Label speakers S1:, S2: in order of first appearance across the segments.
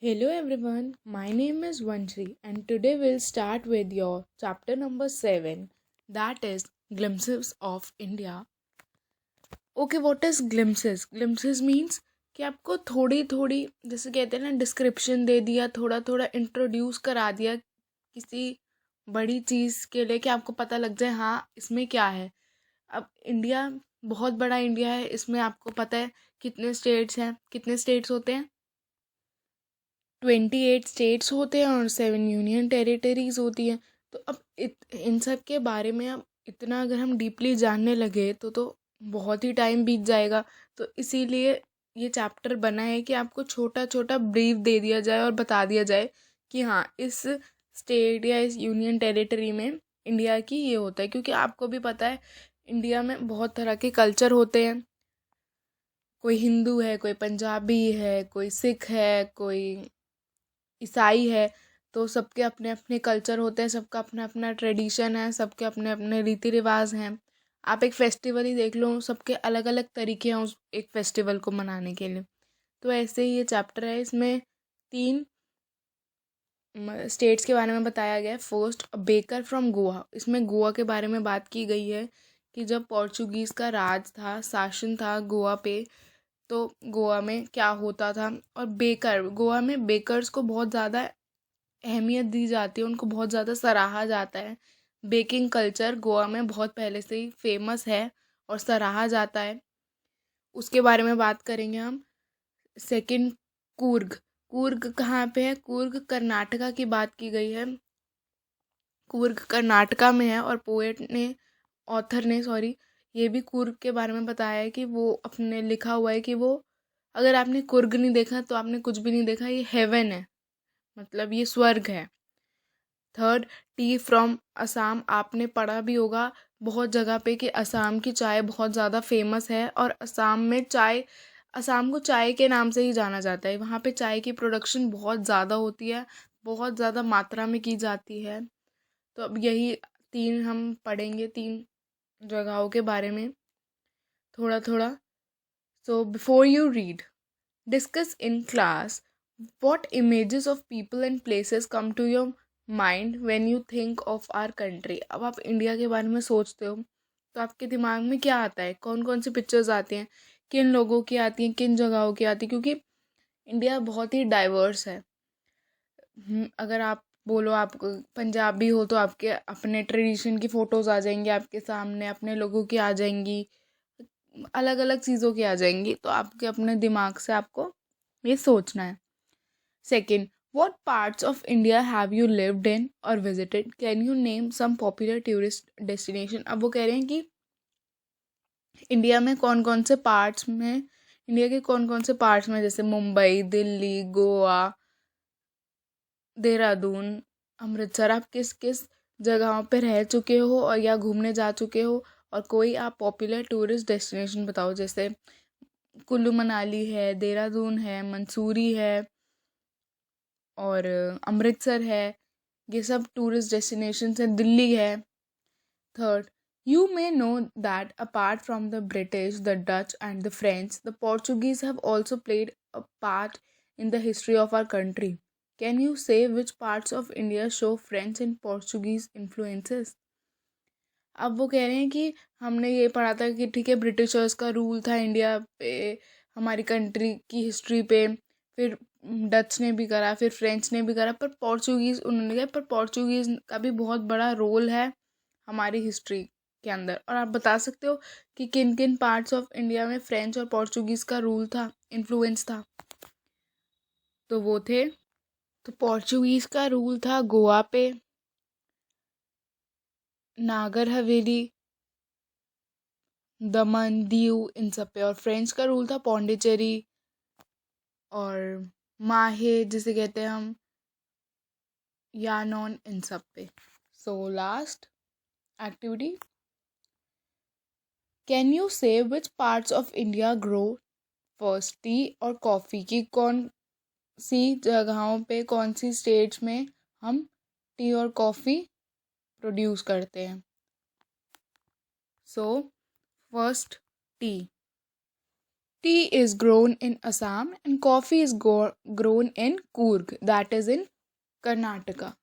S1: Hello everyone, my name is Vanshi and today we'll start with your chapter number 7, that is Glimpses of India. Okay, what is glimpses? Glimpses means कि आपको थोड़ी थोड़ी जैसे कहते हैं ना description दे दिया, थोड़ा थोड़ा इंट्रोड्यूस करा दिया किसी बड़ी चीज़ के लिए कि आपको पता लग जाए हाँ इसमें क्या है। अब इंडिया बहुत बड़ा इंडिया है, इसमें आपको पता है कितने स्टेट्स हैं, कितने स्टेट्स होते हैं 28 स्टेट्स होते हैं और 7 यूनियन टेरिटरीज होती हैं। तो अब इन सब के बारे में अब इतना अगर हम डीपली जानने लगे तो बहुत ही टाइम बीत जाएगा। तो इसीलिए ये चैप्टर बना है कि आपको छोटा छोटा ब्रीफ दे दिया जाए और बता दिया जाए कि हाँ इस स्टेट या इस यूनियन टेरिटरी में इंडिया की ये होता है, क्योंकि आपको भी पता है इंडिया में बहुत तरह के कल्चर होते हैं। कोई हिंदू है, कोई पंजाबी है, कोई सिख है, कोई ईसाई है। तो सबके अपने अपने कल्चर होते हैं, सबका अपना अपना ट्रेडिशन है, सबके अपने अपने रीति रिवाज हैं। आप एक फेस्टिवल ही देख लो, सबके अलग अलग तरीके हैं उस एक फेस्टिवल को मनाने के लिए। तो ऐसे ही ये चैप्टर है, इसमें 3 स्टेट्स के बारे में बताया गया है। First, baker from Goa. इसमें गोवा के बारे में बात की गई है कि जब पोर्चुगीज़ का राज था, शासन था गोवा पे, तो गोवा में क्या होता था। और गोवा में बेकर्स को बहुत ज़्यादा अहमियत दी जाती है, उनको बहुत ज़्यादा सराहा जाता है। बेकिंग कल्चर गोवा में बहुत पहले से ही फेमस है और सराहा जाता है। उसके बारे में बात करेंगे हम। सेकंड, कूर्ग। कूर्ग कहाँ पे है? कूर्ग कर्नाटका की बात की गई है। कूर्ग कर्नाटका में है और ऑथर ने ये भी कूर्ग के बारे में बताया है कि वो अपने लिखा हुआ है कि वो, अगर आपने कुर्ग नहीं देखा तो आपने कुछ भी नहीं देखा, ये हेवन है, मतलब ये स्वर्ग है। Third, T from Assam. आपने पढ़ा भी होगा बहुत जगह पे कि असम की चाय बहुत ज़्यादा फेमस है और असम को चाय के नाम से ही जाना जाता है। वहाँ पे चाय की प्रोडक्शन बहुत ज़्यादा होती है, बहुत ज़्यादा मात्रा में की जाती है। तो अब यही 3 हम पढ़ेंगे, 3 जगहों के बारे में थोड़ा थोड़ा। So before you read, discuss in class what images of people and places come to your mind when you think of our country। अब आप इंडिया के बारे में सोचते हो तो आपके दिमाग में क्या आता है, कौन कौन सी पिक्चर्स आती हैं, किन लोगों की आती हैं, किन जगहों की आती हैं, क्योंकि इंडिया बहुत ही डाइवर्स है। अगर आप बोलो आप पंजाबी हो तो आपके अपने ट्रेडिशन की फ़ोटोज़ आ जाएंगी आपके सामने, अपने लोगों की आ जाएंगी, अलग अलग चीज़ों की आ जाएंगी। तो आपके अपने दिमाग से आपको ये सोचना है। Second, what parts of India have you lived in or visited? Can you name some popular tourist destination? अब वो कह रहे हैं कि इंडिया में कौन कौन से पार्ट्स में, इंडिया के कौन कौन से पार्ट्स में, जैसे मुंबई, दिल्ली, गोवा, देहरादून, अमृतसर, आप किस किस जगहों पे रह चुके हो और या घूमने जा चुके हो, और कोई आप पॉपुलर टूरिस्ट डेस्टिनेशन बताओ। जैसे कुल्लू मनाली है, देहरादून है, मंसूरी है और अमृतसर है, ये सब टूरिस्ट डेस्टिनेशंस हैं, दिल्ली है। Third, you may know that apart from the British, the Dutch and the French, the Portuguese have also played a part in the history of our country. Can you say which parts of India show French and Portuguese influences? अब वो कह रहे हैं कि हमने ये पढ़ा था कि ठीक है ब्रिटिशर्स का रूल था इंडिया पे, हमारी कंट्री की हिस्ट्री पे, फिर डच ने भी करा, फिर फ्रेंच ने भी करा, पर पोर्चुगीज़ उन्होंने किया, पर पोर्चुगीज़ का भी बहुत बड़ा रोल है हमारी हिस्ट्री के अंदर। और आप बता सकते हो कि किन किन पार्ट्स ऑफ इंडिया में फ्रेंच और पोर्चुगीज़ का रूल था, इन्फ्लुएंस था। तो वो थे, तो पोर्चुगीज़ का रूल था गोवा पे, नागर हवेली, दमन, दीव, इन सब पे। और फ्रेंच का रूल था पौंडीचेरी और माहे जिसे कहते हैं हम, यानॉन, इन सब पे। So last activity, can you say which parts of India grow first tea और कॉफ़ी, की कौन सी जगहों पे, कौन सी स्टेट्स में हम टी और कॉफ़ी प्रोड्यूस करते हैं। So first, T. Tea is grown in Assam and coffee is grown in Coorg, that is in Karnataka.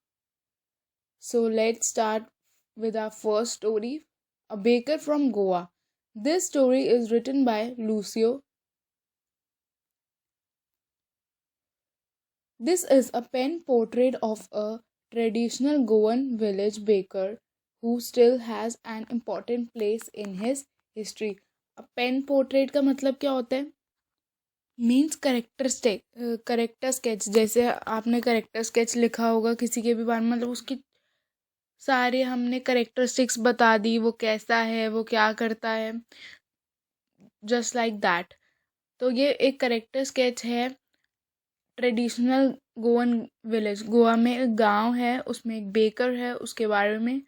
S1: So let's start with our first story, A Baker from Goa. This story is written by Lucio. This is a pen portrait of a traditional Goan village baker who still has an important place in his history. A pen portrait का मतलब क्या होता है? Means character sketch. जैसे आपने character sketch लिखा होगा किसी के भी बारे में, मतलब उसकी सारे हमने करेक्टरिस्टिक्स बता दी, वो कैसा है, वो क्या करता है, जस्ट लाइक दैट। तो ये एक करेक्टर स्केच है ट्रेडिशनल गोवन विलेज। गोवा में एक गांव है, उसमें एक बेकर है, उसके बारे में,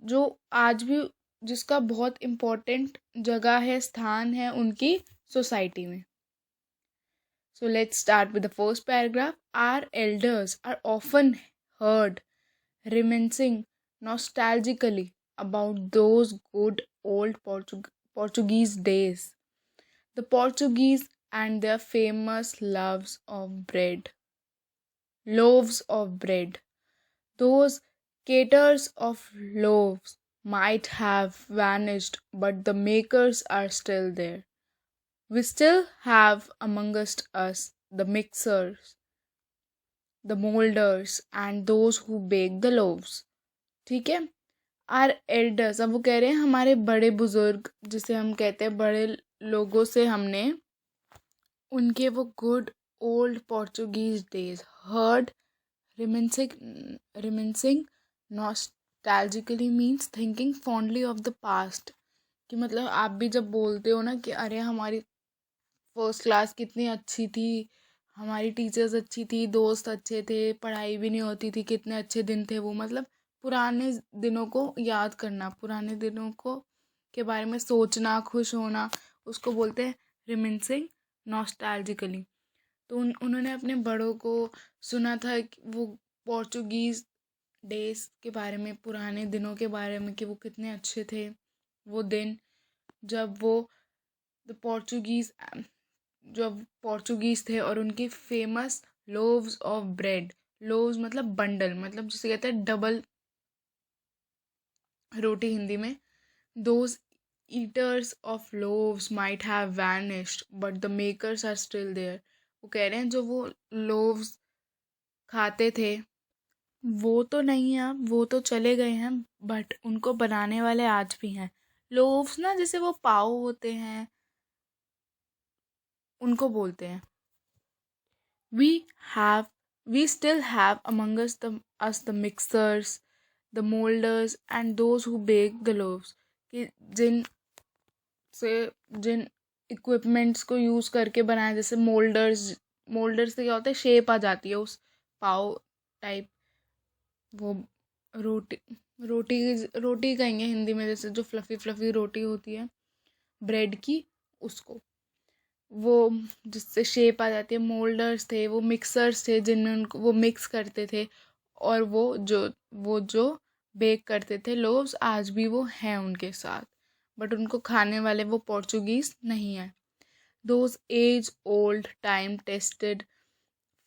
S1: जो आज भी जिसका बहुत इम्पोर्टेंट जगह है, स्थान है उनकी सोसाइटी में। So let's start with the first paragraph. Our elders are often heard reminiscing nostalgically about those good old Portuguese days. The Portuguese and their famous loaves of bread. Those caters of loaves might have vanished, but the makers are still there. We still have amongst us the mixers, the molders, and those who bake the loaves. ठीक है। Are elders, अब वो कह रहे हैं हमारे बड़े बुजुर्ग, जिसे हम कहते हैं बड़े लोगों से हमने उनके वो good old Portuguese days heard रिमिनिसिंग नॉस्टैल्जिकली means thinking fondly of the past. कि मतलब आप भी जब बोलते हो ना कि अरे हमारी फर्स्ट क्लास कितनी अच्छी थी, हमारी टीचर्स अच्छी थी, दोस्त अच्छे थे, पढ़ाई भी नहीं होती थी, कितने अच्छे दिन थे वो, मतलब पुराने दिनों को याद करना, पुराने दिनों को के बारे में सोचना, खुश होना, उसको बोलते हैं रिमिनिसिंग नॉस्टैल्जिकली। तो उन्होंने अपने बड़ों को सुना था कि वो पोर्चुगीज़ डेज के बारे में, पुराने दिनों के बारे में, कि वो कितने अच्छे थे वो दिन, जब वो द पोर्चुगीज़ जब पोर्चुगीज़ थे और उनकी famous loaves of bread. Loaves मतलब बंडल, मतलब जिसे कहते हैं डबल रोटी हिंदी में। Those eaters of loaves might have vanished but the makers are still there. वो कह रहे हैं जो वो लोव्स खाते थे वो तो नहीं है, अब वो तो चले गए हैं, बट उनको बनाने वाले आज भी हैं। लोव्स ना, जैसे वो पाव होते हैं, उनको बोलते हैं। We have we still have among us the mixers, the molders, and those who bake the loaves। कि जिन इक्विपमेंट्स को यूज़ करके बनाया, जैसे मोल्डर्स से क्या होता है, शेप आ जाती है उस पाव टाइप, वो रोटी रोटी रोटी कहेंगे हिंदी में, जैसे जो फ्लफ़ी फ्लफ़ी रोटी होती है ब्रेड की, उसको वो जिससे शेप आ जाती है। मोल्डर्स थे, वो मिक्सर्स थे जिनमें उनको वो मिक्स करते थे, और वो जो बेक करते थे लोव्स, आज भी वो हैं उनके साथ, बट उनको खाने वाले वो पोर्चुगीज़ नहीं है। Those age old time tested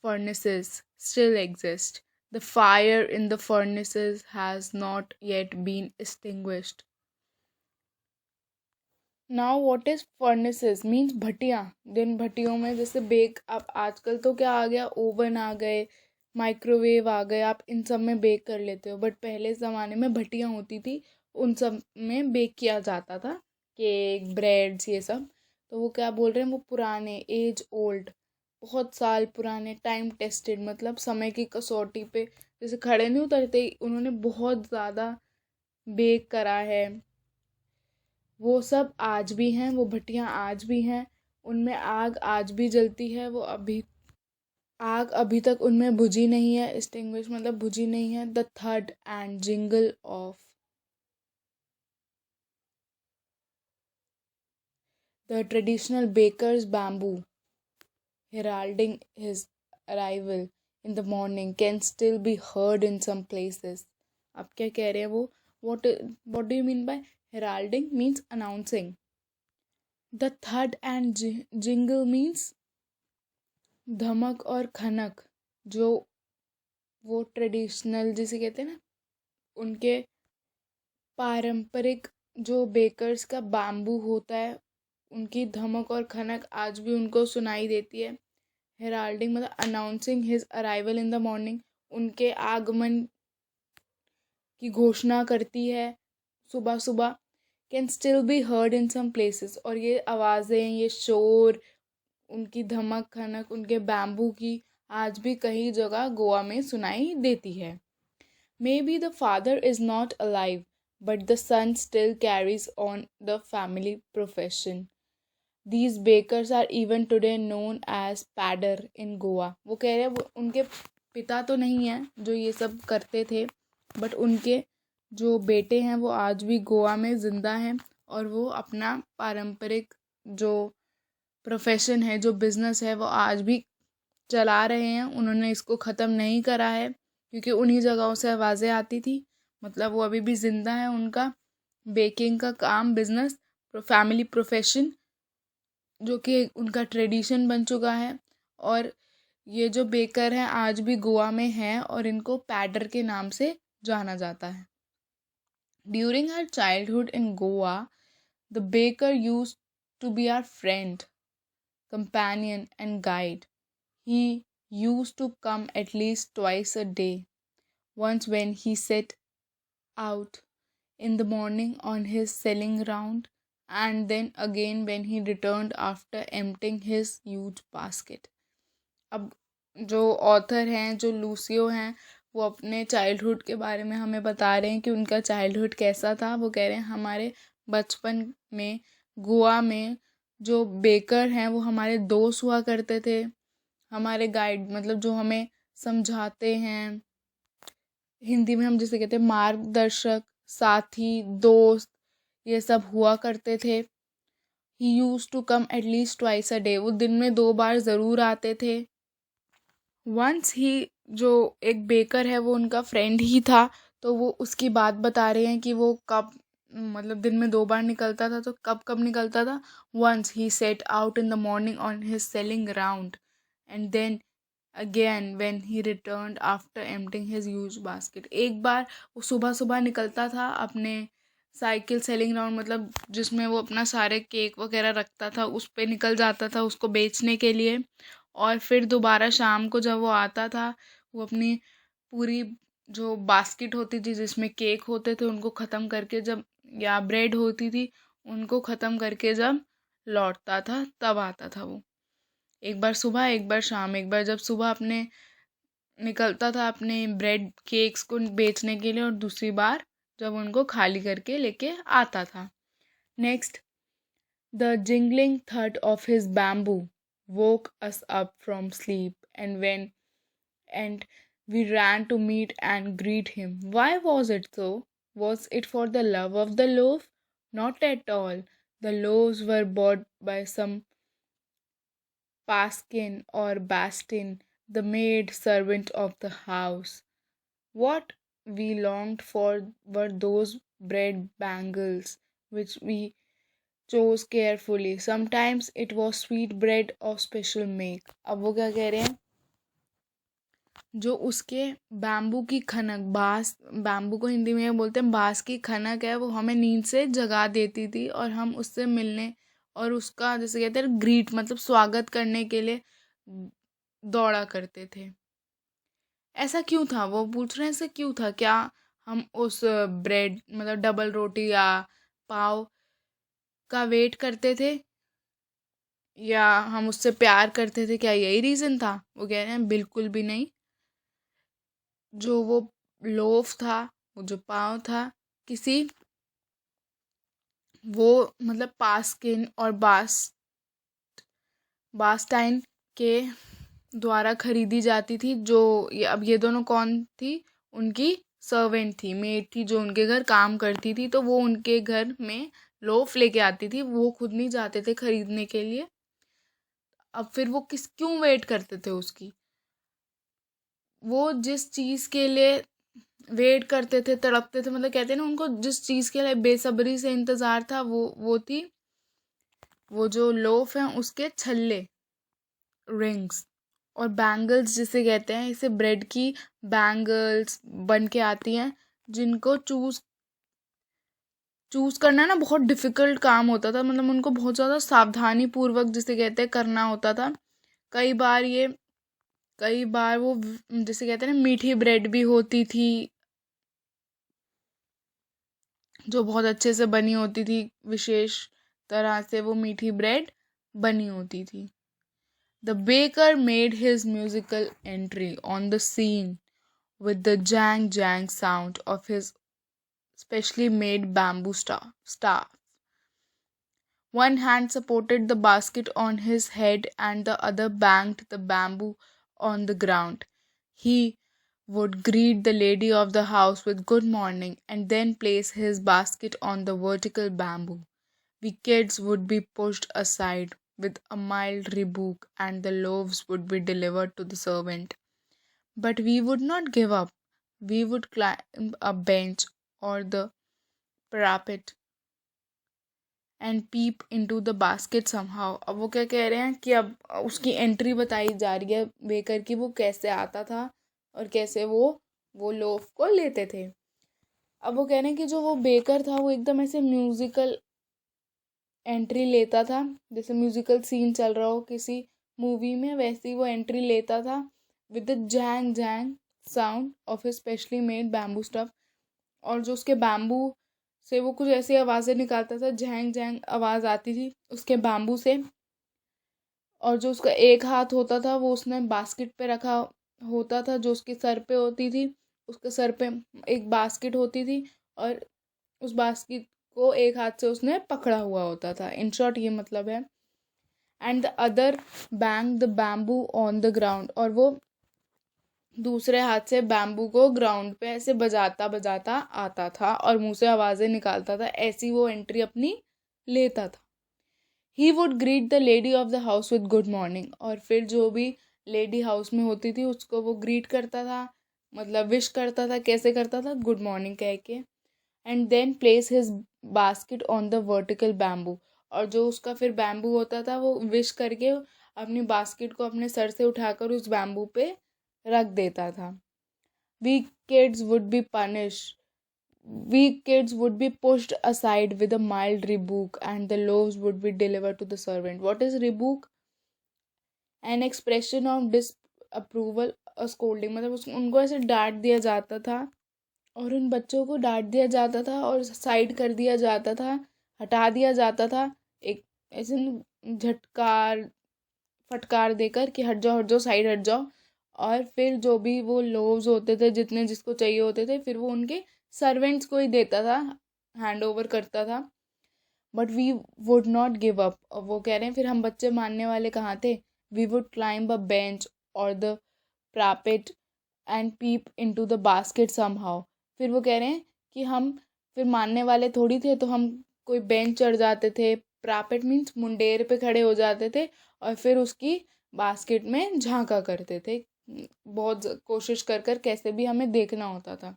S1: furnaces still exist. The fire in the furnaces has not yet been extinguished. Now what is furnaces means भट्टियाँ। जिन भट्टियों में जैसे बेक, अब आजकल तो क्या आ गया, ओवन आ गए, माइक्रोवेव आ गए, आप इन सब में बेक कर लेते हो, बट पहले ज़माने में भट्टियाँ होती थी, उन सब में बेक किया जाता था केक, ब्रेड्स, ये सब। तो वो क्या बोल रहे हैं, वो पुराने, एज ओल्ड, बहुत साल पुराने, टाइम टेस्टेड, मतलब समय की कसौटी पे जैसे खड़े नहीं उतरते, उन्होंने बहुत ज़्यादा बेक करा है। वो सब आज भी हैं, वो भट्टियाँ आज भी हैं, उनमें आग आज भी जलती है, वो आग अभी तक उनमें बुझी नहीं है। एक्सटिंग्विश मतलब बुझी नहीं है। द थर्ड and jingle of the traditional bakers bamboo heralding his arrival in the morning can still be heard in some places। अब क्या कह रहे हैं वो, what do you mean by heralding means announcing। The थड एंड जिंगल मीन्स धमक और खनक, जो वो ट्रेडिशनल जिसे कहते हैं ना, उनके पारंपरिक जो बेकर्स का बैम्बू होता है, उनकी धमक और खनक आज भी उनको सुनाई देती है। हेराल्डिंग मतलब announcing his arrival in the morning, उनके आगमन की घोषणा करती है सुबह सुबह। Can still be heard in some places, और ये आवाज़ें, ये शोर, उनकी धमक खनक, उनके बैम्बू की आज भी कई जगह गोवा में सुनाई देती है। Maybe the father is not alive but the son still carries on the family profession. These bakers are even today known as pader in Goa. वो कह रहे हैं वो उनके पिता तो नहीं हैं जो ये सब करते थे, बट उनके जो बेटे हैं वो आज भी गोवा में ज़िंदा हैं, और वो अपना पारंपरिक जो प्रोफेशन है, जो बिज़नेस है, वो आज भी चला रहे हैं। उन्होंने इसको ख़त्म नहीं करा है, क्योंकि उन्हीं जगहों से आवाज़ें आती थी। मतलब वो अभी भी ज़िंदा है, उनका बेकिंग का काम, बिज़नेस, फैमिली प्रोफेशन, जो कि उनका ट्रेडिशन बन चुका है। और ये जो बेकर हैं आज भी गोवा में हैं, और इनको पैडर के नाम से जाना जाता है। During our childhood in Goa, the baker used to be our friend, companion and guide. He used to come at least twice a day. Once when he set out in the morning on his selling round, and then again when he returned after emptying his huge basket. अब जो author हैं, जो Lucio हैं, वो अपने childhood के बारे में हमें बता रहे हैं कि उनका चाइल्डहुड कैसा था। वो कह रहे हैं हमारे बचपन में गोवा में जो बेकर हैं वो हमारे दोस्त हुआ करते थे, हमारे गाइड, मतलब जो हमें समझाते हैं। हिंदी में हम जिसे कहते हैं मार्गदर्शक, साथी, दोस्त, ये सब हुआ करते थे। He used to come at least twice a day, वो दिन में 2 बार ज़रूर आते थे। वंस ही, जो एक बेकर है वो उनका फ्रेंड ही था, तो वो उसकी बात बता रहे हैं कि वो कब, मतलब दिन में 2 बार निकलता था, तो कब कब निकलता था। Once he set out in the morning on his selling round, and then again when he returned after emptying his huge basket. एक बार वो सुबह सुबह निकलता था अपने साइकिल सेलिंग राउंड, मतलब जिसमें वो अपना सारे केक वगैरह रखता था, उस पे निकल जाता था उसको बेचने के लिए। और फिर दोबारा शाम को जब वो आता था, वो अपनी पूरी जो बास्केट होती थी जिसमें केक होते थे उनको ख़त्म करके जब, या ब्रेड होती थी उनको ख़त्म करके जब लौटता था, तब आता था वो। एक बार सुबह, एक बार शाम। एक बार जब सुबह अपने निकलता था अपने ब्रेड केक्स को बेचने के लिए, और दूसरी बार जब उनको खाली करके लेके आता था। नेक्स्ट, द जिंगलिंग थड of his bamboo woke us up from sleep, and we ran to meet and greet him. Why was it so? Was it for the love of the loaf? Not at all. The loaves were bought by some Paskin or Bastin, the maid servant of the house. What we longed for were those bread bangles which we chose carefully. Sometimes it was sweet bread of special make. अब वो क्या कह रहे हैं, जो उसके bamboo की खनक, बांस, बैम्बू को हिंदी में बोलते हैं बांस की खनक है, वो हमें नींद से जगा देती थी, और हम उससे मिलने और उसका जैसे कहते हैं ग्रीट, मतलब स्वागत करने के लिए दौड़ा करते थे। ऐसा क्यों था, वो पूछ रहे हैं ऐसा क्यों था। क्या हम उस ब्रेड, मतलब डबल रोटी या पाव का वेट करते थे, या हम उससे प्यार करते थे, क्या यही रीज़न था। वो कह रहे हैं बिल्कुल भी नहीं। जो वो लोफ था, वो जो पाव था, किसी वो मतलब पास्किन और बास्टाइन के द्वारा खरीदी जाती थी। जो अब ये दोनों कौन थी, उनकी सर्वेंट थी, मेड थी, जो उनके घर काम करती थी। तो वो उनके घर में लोफ लेके आती थी, वो खुद नहीं जाते थे खरीदने के लिए। अब फिर वो क्यों वेट करते थे उसकी, वो जिस चीज़ के लिए वेट करते थे, तड़पते थे, मतलब कहते हैं ना, उनको जिस चीज़ के लिए बेसब्री से इंतज़ार था, वो थी वो जो लोफ है उसके छल्ले, रिंग्स, और बैंगल्स जिसे कहते हैं, इसे ब्रेड की बैंगल्स बन के आती हैं, जिनको चूज करना ना बहुत डिफिकल्ट काम होता था, मतलब उनको बहुत ज़्यादा सावधानी पूर्वक जिसे कहते हैं करना होता था। कई बार ये कई बार वो जिसे कहते हैं ना मीठी ब्रेड भी होती थी, जो बहुत अच्छे से बनी होती थी, विशेष तरह से वो मीठी ब्रेड बनी होती थी। The baker made his musical entry on the scene with the jang jang sound of his specially made bamboo staff. One hand supported the basket on his head and the other banged the bamboo on the ground. He would greet the lady of the house with good morning and then place his basket on the vertical bamboo. We kids would be pushed aside with a mild rebuke and the loaves would be delivered to the servant. But we would not give up. We would climb a bench or the parapet and peep into the basket somehow. अब वो क्या कह रहे हैं कि अब उसकी entry बताई जा रही है बेकर की, वो कैसे आता था और कैसे वो लोफ को लेते थे। अब वो कह रहे हैं कि जो वो बेकर था वो एकदम ऐसे म्यूजिकल एंट्री लेता था, जैसे म्यूजिकल सीन चल रहा हो किसी मूवी में, वैसे ही वो एंट्री लेता था with the jang jang sound of his specially made bamboo stuff. और जो उसके बैम्बू से वो कुछ ऐसी आवाज़ें निकालता था, झैंग झैंग आवाज़ आती थी उसके बैम्बू से। और जो उसका एक हाथ होता था वो उसने बास्केट पे रखा होता था, जो उसके सर पे होती थी, उसके सर पे एक बास्केट होती थी और उस बास्केट को एक हाथ से उसने पकड़ा हुआ होता था। इन शॉर्ट ये मतलब है। And the other bang the bamboo on the ground, और वो दूसरे हाथ से बैम्बू को ग्राउंड पे ऐसे बजाता बजाता आता था और मुंह से आवाज़ें निकालता था, ऐसी वो एंट्री अपनी लेता था। He would greet the lady of the house with good morning, और फिर जो भी लेडी हाउस में होती थी उसको वो ग्रीट करता था, मतलब विश करता था। कैसे करता था? गुड मॉर्निंग कह के। And then place his basket on the vertical bamboo, और जो उसका फिर बैम्बू होता था वो विश करके अपनी बास्केट को अपने सर से उठाकर उस बैम्बू पे रख देता था। We kids would be punish We kids would be pushed aside with a mild rebuke and the loaves would be delivered to the servant. What is rebuke? An expression of disapproval, a scolding, मतलब उनको ऐसे डांट दिया जाता था और उन बच्चों को डांट दिया जाता था और साइड कर दिया जाता था, हटा दिया जाता था, एक ऐसे झटकार फटकार देकर कि हट जाओ साइड हट जाओ। और फिर जो भी वो लोव्स होते थे जितने जिसको चाहिए होते थे, फिर वो उनके सर्वेंट्स को ही देता था, हैंड ओवर करता था। But we would not give up. और वो कह रहे हैं फिर हम बच्चे मानने वाले कहाँ थे। We would climb a bench और the parapet and peep into the basket somehow. फिर वो कह रहे हैं कि हम फिर मानने वाले थोड़ी थे, तो हम कोई बेंच चढ़ जाते थे, प्रापेट मीन्स मुंडेर पे खड़े हो जाते थे और फिर उसकी बास्केट में झांका करते थे, बहुत कोशिश कर कर कैसे भी हमें देखना होता था।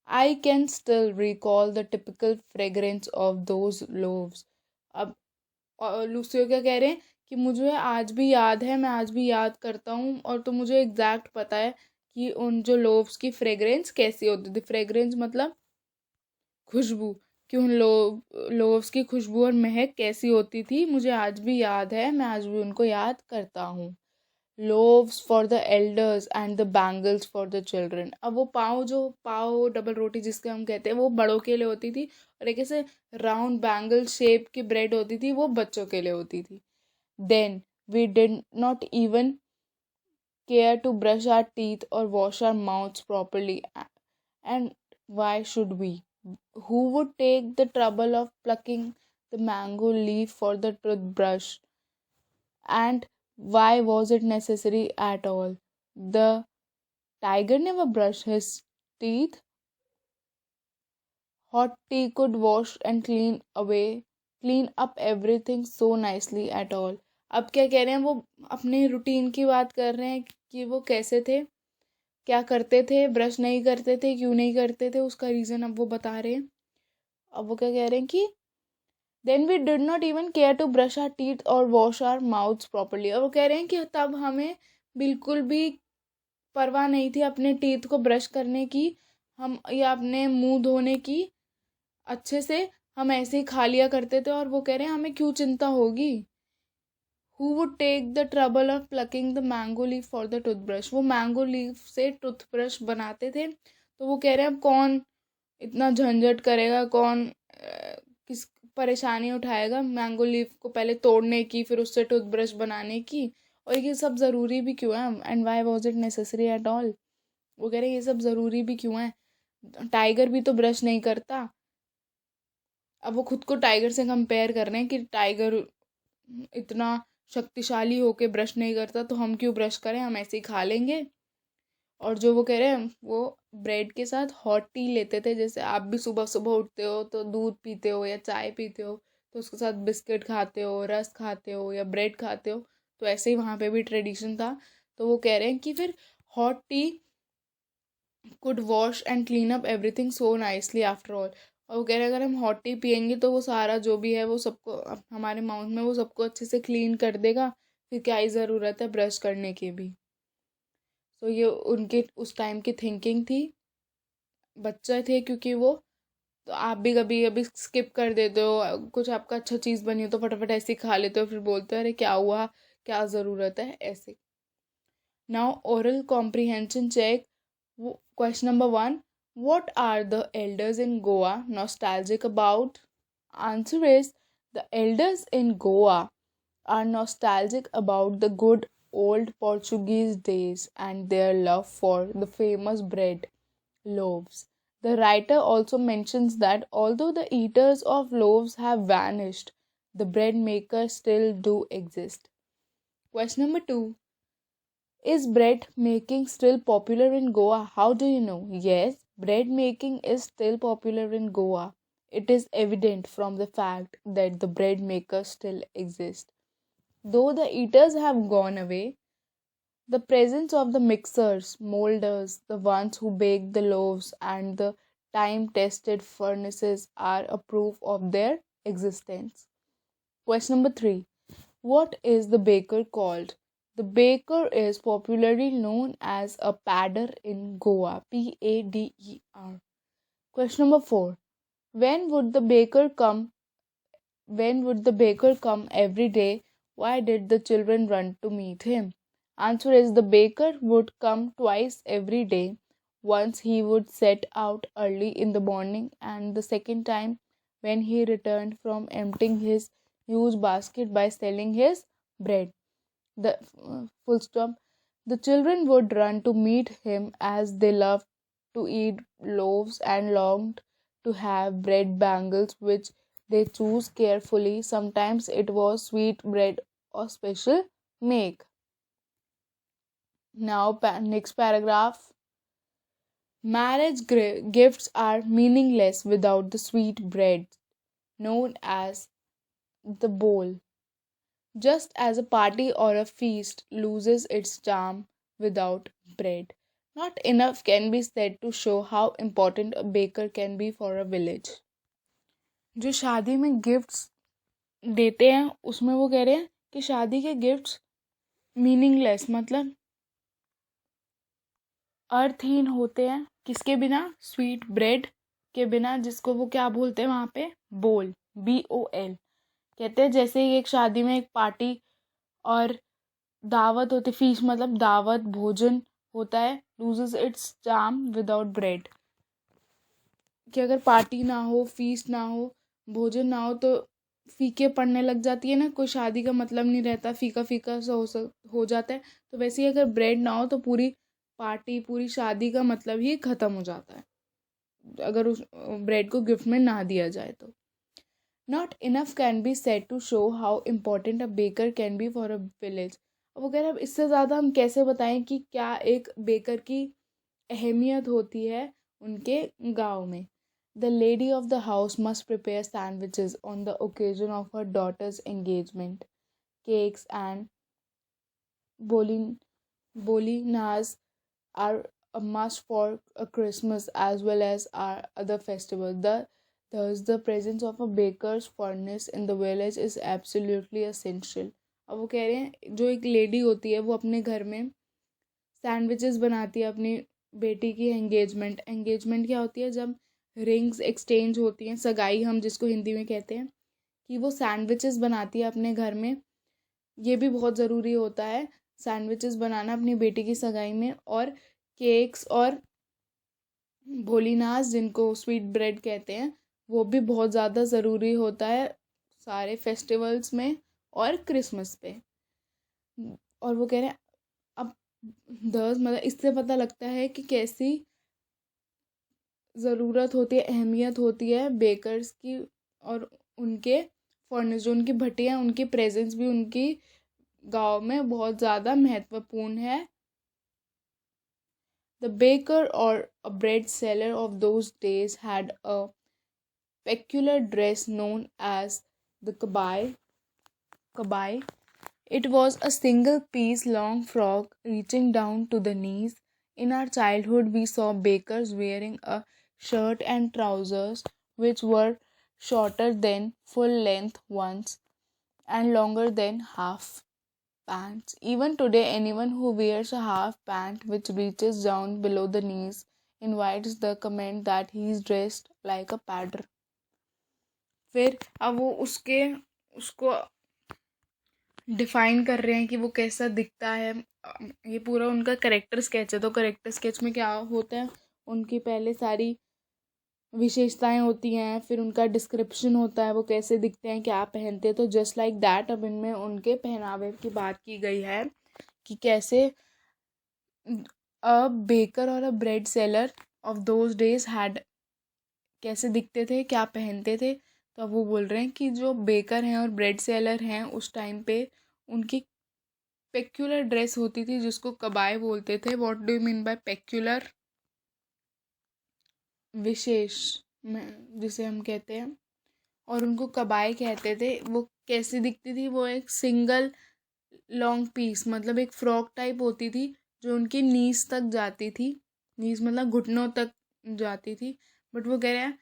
S1: I can still recall the typical fragrance of those loaves. अब लूसियो क्या कह रहे हैं कि मुझे आज भी याद है, मैं आज भी याद करता हूँ, और तो मुझे एग्जैक्ट पता है कि उन जो लोव्स की फ्रेगरेंस कैसी होती थी। फ्रेगरेंस मतलब खुशबू, कि उन लोव्स की खुशबू और महक कैसी होती थी, मुझे आज भी याद है, मैं आज भी उनको याद करता हूँ। Loaves for the elders and the bangles for the children. अब वो पाव डबल रोटी जिसके हम कहते हैं वो बड़ों के लिए होती थी, और एक ऐसे राउंड बैंगल शेप की ब्रेड होती थी, वो बच्चों के लिए होती थी। Then we did not even care to brush our teeth और wash our mouths properly, and why should we? Who would take the trouble of plucking the mango leaf for the toothbrush? And why was it necessary at all? The tiger never brushed his teeth. Hot tea could wash and clean up everything so nicely at all. अब क्या कह रहे हैं, वो अपने routine की बात कर रहे हैं कि वो कैसे थे, क्या करते थे, ब्रश नहीं करते थे, क्यों नहीं करते थे, उसका रीज़न अब वो बता रहे हैं। अब वो क्या कह रहे हैं कि then we did not even care to brush our teeth और वॉश आर माउथ्स प्रॉपरली। और वो कह रहे हैं कि तब हमें बिल्कुल भी परवाह नहीं थी अपने टीथ को ब्रश करने की, हम या अपने मुंह धोने की अच्छे से, हम ऐसे ही खा लिया करते थे। और वो कह रहे हैं हमें क्यों चिंता होगी। Who would take the trouble of plucking the mango leaf for the toothbrush. वो मैंगो लीफ से टूथब्रश बनाते थे, तो वो कह रहे हैं अब कौन इतना झंझट करेगा, कौन किस परेशानी उठाएगा मैंगो लीफ को पहले तोड़ने की, फिर उससे टूथब्रश बनाने की। और ये सब ज़रूरी भी क्यों है, and why was it necessary at all. वो कह रहे हैं ये सब ज़रूरी भी क्यों है, टाइगर भी तो ब्रश नहीं करता। अब वो खुद को टाइगर से कंपेयर कर रहे हैं कि टाइगर इतना शक्तिशाली होके ब्रश नहीं करता, तो हम क्यों ब्रश करें, हम ऐसे ही खा लेंगे। और जो वो कह रहे हैं वो ब्रेड के साथ हॉट टी लेते थे। जैसे आप भी सुबह सुबह उठते हो तो दूध पीते हो या चाय पीते हो, तो उसके साथ बिस्किट खाते हो, रस खाते हो या ब्रेड खाते हो, तो ऐसे ही वहाँ पे भी ट्रेडिशन था। तो वो कह रहे हैं कि फिर hot T could wash and clean up everything so nicely after all. और वो कह रहे हैं अगर हम हॉट टी पियेंगे तो वो सारा जो भी है वो सबको हमारे माउथ में वो सबको अच्छे से क्लीन कर देगा, फिर क्या ही ज़रूरत है ब्रश करने की भी। तो ये उनके उस टाइम की थिंकिंग थी। बच्चे थे क्योंकि वो, तो आप भी कभी कभी स्किप कर देते हो, कुछ आपका अच्छा चीज़ बनी हो तो फटाफट ऐसे ही खा लेते हो, फिर बोलते हो अरे क्या हुआ, क्या ज़रूरत है ऐसे। Now oral comprehension check. Question number 1, what are the elders in Goa nostalgic about? Answer is, the elders in Goa are nostalgic about the good old Portuguese days and their love for the famous bread loaves. The writer also mentions that although the eaters of loaves have vanished, the bread makers still do exist. Question number 2, is bread making still popular in Goa? How do you know? Yes, bread making is still popular in Goa. It is evident from the fact that the bread makers still exist. Though the eaters have gone away, the presence of the mixers, molders, the ones who bake the loaves, and the time tested furnaces are a proof of their existence. Question number 3, what is the baker called? The baker is popularly known as a padder in Goa. Pader. Question number 4, when would the baker come? When would the baker come every day? Why did the children run to meet him? Answer is, the baker would come twice every day. Once he would set out early in the morning, and the second time when he returned from emptying his huge basket by selling his bread. The full stop. The children would run to meet him as they loved to eat loaves and longed to have bread bangles, which they choose carefully. Sometimes it was sweet bread or special make. Now, next paragraph. Marriage gifts are meaningless without the sweet bread, known as the bowl. Just as a party or a feast loses its charm without bread. Not enough can be said to show how important a baker can be for a village. जो शादी में gifts देते हैं उसमें वो कह रहे हैं कि शादी के गिफ्ट्स मीनिंगलेस मतलब अर्थहीन होते हैं, किसके बिना, स्वीट ब्रेड के बिना, जिसको वो क्या बोलते हैं वहाँ पे, बोल, BOL। कहते हैं जैसे ही एक शादी में एक पार्टी और दावत होती, फीस मतलब दावत भोजन होता है, loses it's charm without bread. कि अगर पार्टी ना हो, फीस ना हो, भोजन ना हो तो फीके पड़ने लग जाती है ना, कोई शादी का मतलब नहीं रहता, फीका फीका सा हो जाता है। तो वैसे ही अगर ब्रेड ना हो तो पूरी पार्टी, पूरी शादी का मतलब ही ख़त्म हो जाता है, अगर उस ब्रेड को गिफ्ट में ना दिया जाए तो। Not enough can be said to show how important a baker can be for a village. वो कह रहे हैं इससे ज़्यादा हम कैसे बताएं कि क्या एक बेकर की अहमियत होती है उनके गांव में। The lady of the house must prepare sandwiches on the occasion of her daughter's engagement. Cakes and bolinas are a must for a Christmas as well as our other festivals. The Thus, the presence of a baker's furnace in the village is absolutely essential. अब वो कह रहे हैं जो एक lady होती है वो अपने घर में सैंडविचेस बनाती है अपनी बेटी की एंगेजमेंट एंगेजमेंट क्या होती है, जब रिंग्स एक्सचेंज होती हैं, सगाई हम जिसको हिंदी में कहते हैं, कि वो सैंडविचेस बनाती है अपने घर में। ये भी बहुत ज़रूरी होता है सैंडविचेस बनाना अपनी बेटी की सगाई में। और केक्स और भोलीनाज जिनको स्वीट ब्रेड कहते हैं वो भी बहुत ज़्यादा ज़रूरी होता है सारे फेस्टिवल्स में और क्रिसमस पे। और वो कह रहे हैं अब दस मतलब इससे पता लगता है कि कैसी ज़रूरत होती है, अहमियत होती है बेकर्स की और उनके फर्नेस जो उनकी भट्टियाँ हैं उनकी प्रेजेंस भी उनकी गांव में बहुत ज़्यादा महत्वपूर्ण है। The baker or a bread seller of those days had a peculiar dress known as the kabai. Kabai. It was a single piece long frock reaching down to the knees. In our childhood, we saw bakers wearing a shirt and trousers which were shorter than full length ones and longer than half pants. Even today, anyone who wears a half pant which reaches down below the knees invites the comment that he is dressed like a paddler. फिर अब वो उसको define कर रहे हैं कि वो कैसा दिखता है। ये पूरा उनका करेक्टर स्केच है। तो करेक्टर स्केच में क्या होता है, उनकी पहले सारी विशेषताएं होती हैं, फिर उनका डिस्क्रिप्शन होता है वो कैसे दिखते हैं, क्या पहनते हैं। तो जस्ट लाइक दैट अब इनमें उनके पहनावे की बात की गई है कि कैसे अ बेकर और a bread seller of those days had कैसे दिखते थे, क्या पहनते थे। तो अब वो बोल रहे हैं कि जो बेकर हैं और ब्रेड सेलर हैं उस टाइम पे उनकी पेक्युलर ड्रेस होती थी जिसको कबाए बोलते थे। What do you mean by peculiar? विशेष में जिसे हम कहते हैं, और उनको कबाए कहते थे। वो कैसी दिखती थी, वो एक सिंगल लॉन्ग पीस मतलब एक फ्रॉक टाइप होती थी जो उनकी नीज तक जाती थी। नीज मतलब घुटनों तक जाती थी। बट वो कह रहे हैं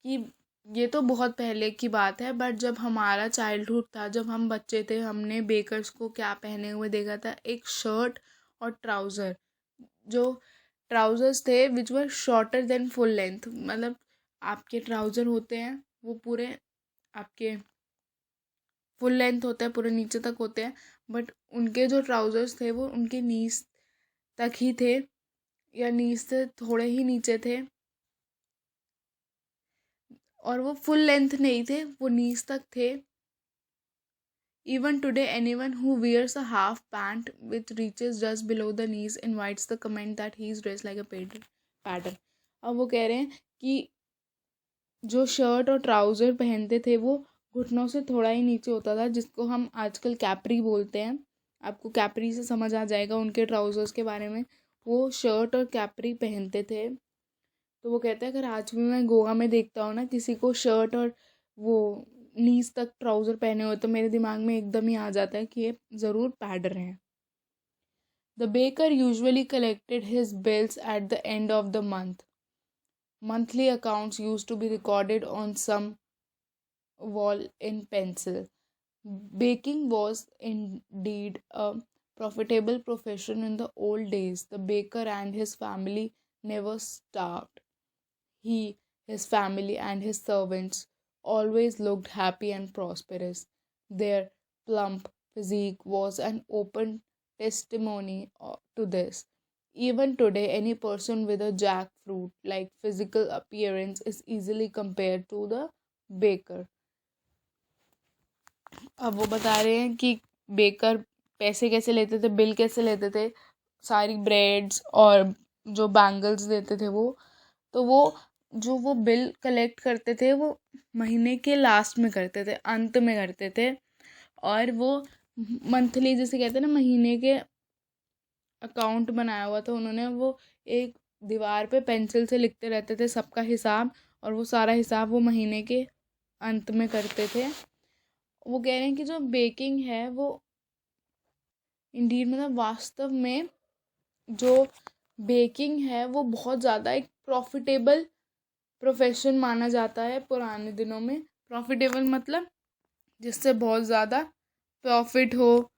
S1: कि ये तो बहुत पहले की बात है, बट जब हमारा चाइल्डहुड था, जब हम बच्चे थे, हमने बेकर्स को क्या पहने हुए देखा था, एक शर्ट और ट्राउज़र। जो ट्राउज़र्स थे विच वर शॉर्टर देन फुल लेंथ, मतलब आपके ट्राउज़र होते हैं वो पूरे आपके फुल लेंथ होते हैं, पूरे नीचे तक होते हैं, बट उनके जो ट्राउज़र्स थे वो उनके नीज तक ही थे या नीज से थोड़े ही नीचे थे, और वो फुल लेंथ नहीं थे, वो नीज तक थे। Even today, anyone who wears a half pant which reaches just below the knees invites the comment that he is dressed like a pattern. अब वो कह रहे हैं कि जो शर्ट और ट्राउज़र पहनते थे वो घुटनों से थोड़ा ही नीचे होता था, जिसको हम आजकल कैप्री बोलते हैं। आपको कैप्री से समझ आ जाएगा उनके ट्राउज़र्स के बारे में। वो शर्ट और कैप्री पहनते थे। तो वो कहते हैं अगर आज भी मैं गोवा में देखता हूँ ना किसी को शर्ट और वो नीज तक ट्राउज़र पहने हुए, तो मेरे दिमाग में एकदम ही आ जाता है कि ये ज़रूर पैडर हैं। The baker usually collected his bills at the end of the month. Monthly accounts used to be recorded on some wall in pencil. Baking was indeed a profitable profession in the old days. The baker and his family never starved. He, his family, and his servants always looked happy and prosperous. Their plump physique was an open testimony to this. Even today, any person with a jackfruit like physical appearance is easily compared to the baker. अब वो बता रहे हैं कि baker पैसे कैसे लेते थे, बिल कैसे लेते थे, सारी ब्रेड्स और जो बैंगल्स देते थे वो। तो वो जो वो बिल कलेक्ट करते थे वो महीने के लास्ट में करते थे, अंत में करते थे। और वो मंथली जैसे कहते हैं ना, महीने के अकाउंट बनाया हुआ था उन्होंने। वो एक दीवार पे पेंसिल से लिखते रहते थे सबका हिसाब, और वो सारा हिसाब वो महीने के अंत में करते थे। वो कह रहे हैं कि जो बेकिंग है वो इंडीड मतलब वास्तव में जो बेकिंग है वो बहुत ज़्यादा एक प्रॉफिटेबल प्रोफेशन माना जाता है पुराने दिनों में। प्रॉफिटेबल मतलब जिससे बहुत ज़्यादा प्रॉफिट हो,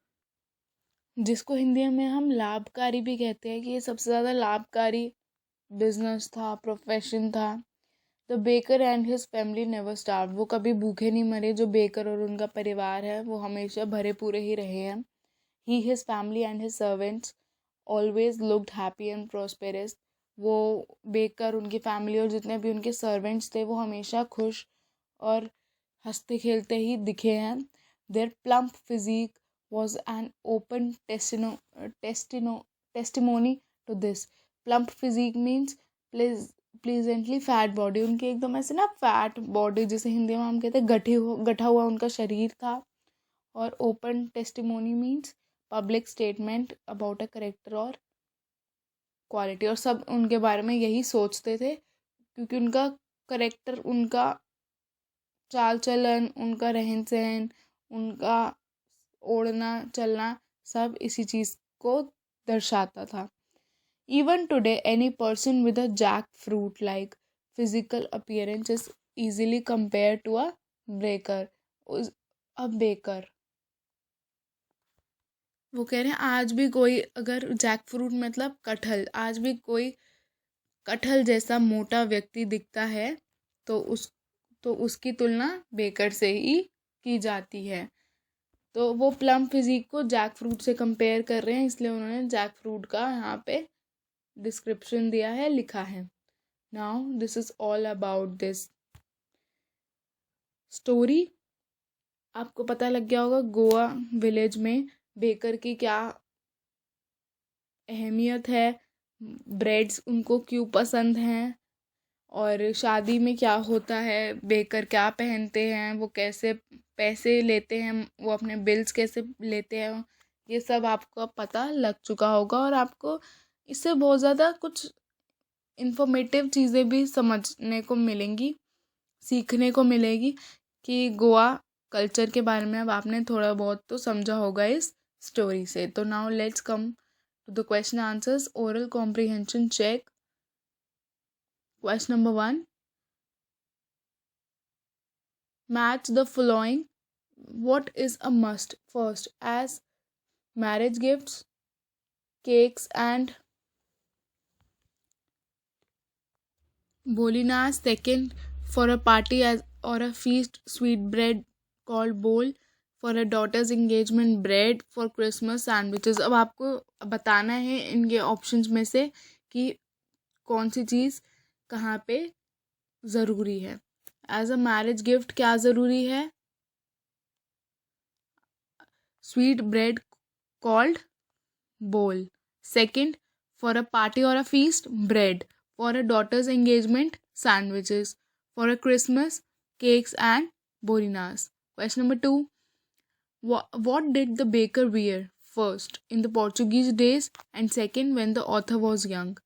S1: जिसको हिंदी में हम लाभकारी भी कहते हैं, कि ये सबसे ज़्यादा लाभकारी बिजनेस था, प्रोफेशन था। The baker and his family never starve, वो कभी भूखे नहीं मरे। जो बेकर और उनका परिवार है वो हमेशा भरे पूरे ही रहे हैं। He, his family and his servants always looked happy and prosperous, वो बेकर, उनकी फैमिली और जितने भी उनके सर्वेंट्स थे वो हमेशा खुश और हंसते खेलते ही दिखे हैं। Their plump physique was an open testimony to this. Plump physique means pleasantly fat body, उनकी एकदम ऐसे ना फैट बॉडी, जिसे हिंदी में हम कहते हैं गठा हुआ उनका शरीर था। और open testimony means public statement about a character और क्वालिटी, और सब उनके बारे में यही सोचते थे क्योंकि उनका करेक्टर, उनका चाल चलन, उनका रहन सहन, उनका ओढ़ना चलना सब इसी चीज़ को दर्शाता था। Even today any person with a jackfruit like physical appearance is easily compared to a baker, a baker। वो कह रहे हैं आज भी कोई अगर जैक फ्रूट मतलब कटहल, आज भी कोई कटहल जैसा मोटा व्यक्ति दिखता है तो उसकी तुलना बेकर से ही की जाती है। तो वो प्लम फिजिक को जैक फ्रूट से कंपेयर कर रहे हैं, इसलिए उन्होंने जैक फ्रूट का यहाँ पे डिस्क्रिप्शन दिया है, लिखा है। Now this is all about this story. आपको पता लग गया होगा गोवा विलेज में बेकर की क्या अहमियत है, ब्रेड्स उनको क्यों पसंद हैं, और शादी में क्या होता है, बेकर क्या पहनते हैं, वो कैसे पैसे लेते हैं, वो अपने बिल्स कैसे लेते हैं, ये सब आपको पता लग चुका होगा। और आपको इससे बहुत ज़्यादा कुछ इन्फॉर्मेटिव चीज़ें भी समझने को मिलेंगी, सीखने को मिलेगी कि गोवा कल्चर के बारे में अब आपने थोड़ा बहुत तो समझा होगा इस स्टोरी से। तो now let's come to the question answers, oral comprehension check. Question number 1, match the following. What is a must? First, as marriage gifts, cakes and bolinas. Second, for a party as or a feast, sweet bread called bol. For a daughter's engagement, bread. For Christmas, sandwiches. अब आपको बताना है इनके options में से कि कौन सी चीज़ कहाँ पे ज़रूरी है। एज अ मैरिज गिफ्ट क्या ज़रूरी है? Sweet bread called bowl. Second, for a party or a feast, bread. For a daughter's engagement, sandwiches. For a Christmas, cakes and bolinas. Question number 2, what did the baker wear? First, in the Portuguese days, and second, when the author was young.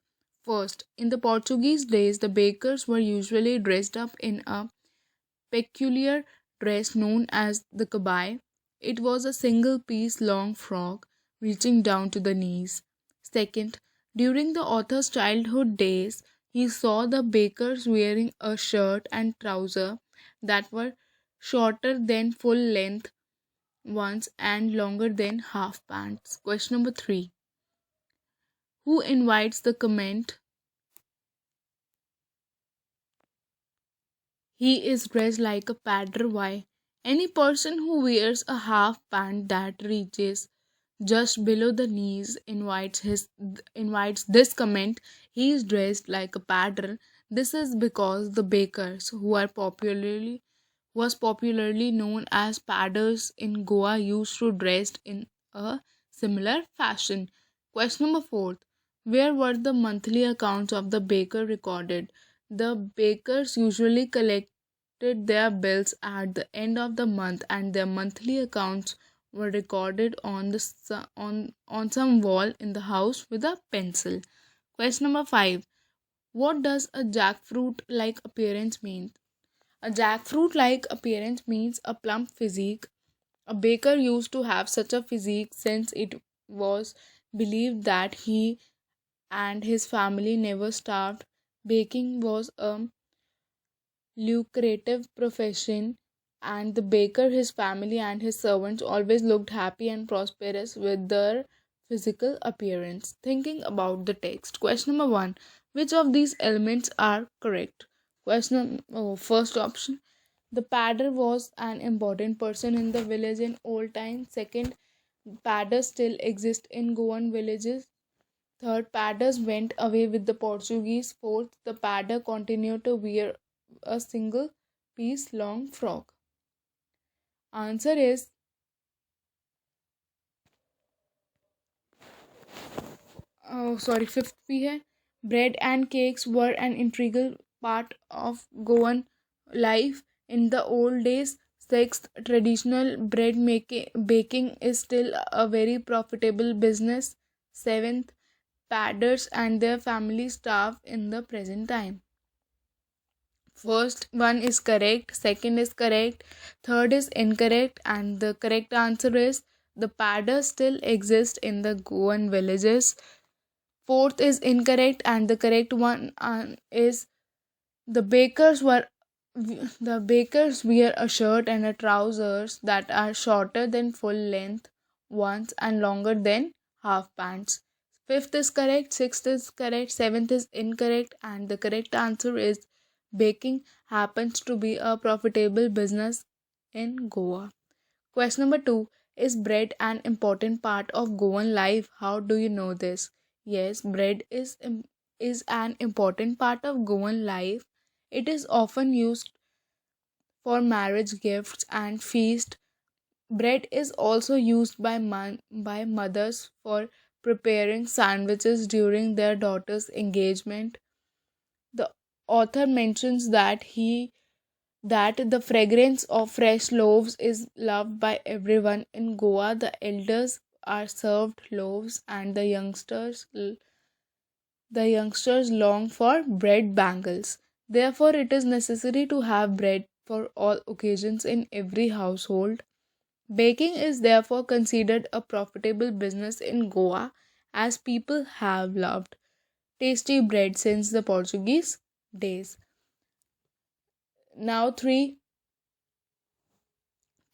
S1: First, in the Portuguese days, the bakers were usually dressed up in a peculiar dress known as the cabai. It was a single piece long frock reaching down to the knees. Second, during the author's childhood days, he saw the bakers wearing a shirt and trouser that were shorter than full length ones and longer than half pants. Question number 3. Who invites the comment? He is dressed like a padre. Why? Any person who wears a half pant that reaches just below the knees invites this comment. He is dressed like a padre. This is because the bakers was popularly known as padders in Goa used to dress in a similar fashion. Question number 4. Where were the monthly accounts of the baker recorded? The bakers usually collected their bills at the end of the month and their monthly accounts were recorded on some wall in the house with a pencil. Question number 5. What does a jackfruit like appearance mean? A jackfruit like appearance means a plump physique. A baker used to have such a physique since it was believed that he and his family never starved. Baking was a lucrative profession, and the baker, his family, and his servants always looked happy and prosperous with their physical appearance. Thinking about the text. Question number one: which of these elements are correct? First option: the padder was an important person in the village in old times. Second, padders still exist in Goan villages. Third, padders went away with the Portuguese. Fourth, the padder continued to wear a single piece long frock. Answer is fifth भी है. Bread and cakes were an integral part of Goan life in the old days. Sixth, traditional bread making baking is still a very profitable business. Seventh, padders and their family starve in the present time. First one is correct, second is correct, third is incorrect, and the correct answer is the padders still exist in the Goan villages. Fourth is incorrect, and the correct one is the bakers were the bakers wear a shirt and a trousers that are shorter than full length ones and longer than half pants. Fifth is correct, sixth is correct, seventh is incorrect, and the correct answer is baking happens to be a profitable business in Goa. Question number two: is bread an important part of Goan life? How do you know this? Yes, bread is an important part of Goan life. It is often used for marriage gifts and feast. Bread is also used by mothers for preparing sandwiches during their daughter's engagement. The author mentions that the fragrance of fresh loaves is loved by everyone in Goa. The elders are served loaves, and the youngsters long for bread bangles. Therefore, it is necessary to have bread for all occasions in every household. Baking is therefore considered a profitable business in Goa, as people have loved tasty bread since the Portuguese days. Now, 3.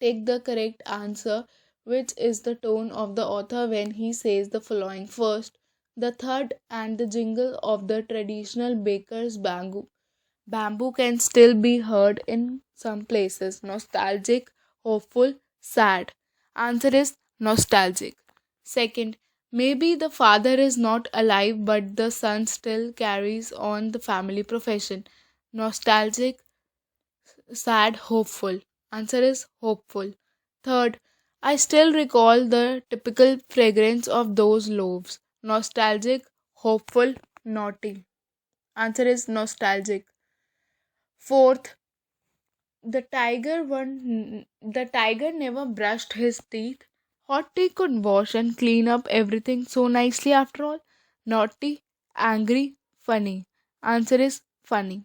S1: Take the correct answer, which is the tone of the author when he says the following. First, the thud and the jingle of the traditional baker's bamboo can still be heard in some places. Nostalgic, hopeful, sad. Answer is nostalgic. Second, maybe the father is not alive but the son still carries on the family profession. Nostalgic, sad, hopeful. Answer is hopeful. Third, I still recall the typical fragrance of those loaves. Nostalgic, hopeful, naughty. Answer is nostalgic. Fourth, the tiger never brushed his teeth. Hot tea could wash and clean up everything so nicely after all. Naughty, angry, funny. Answer is funny.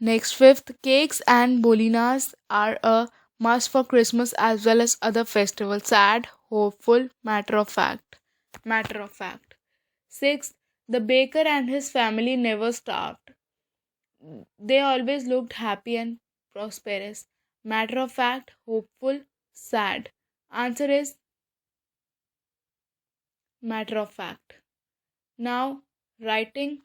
S1: Next, fifth, cakes and bolinas are a must for Christmas as well as other festivals. Sad, hopeful, matter of fact. Matter of fact. Sixth, the baker and his family never starved. They always looked happy and prosperous. Matter of fact, hopeful, sad. Answer is matter of fact. Now, writing.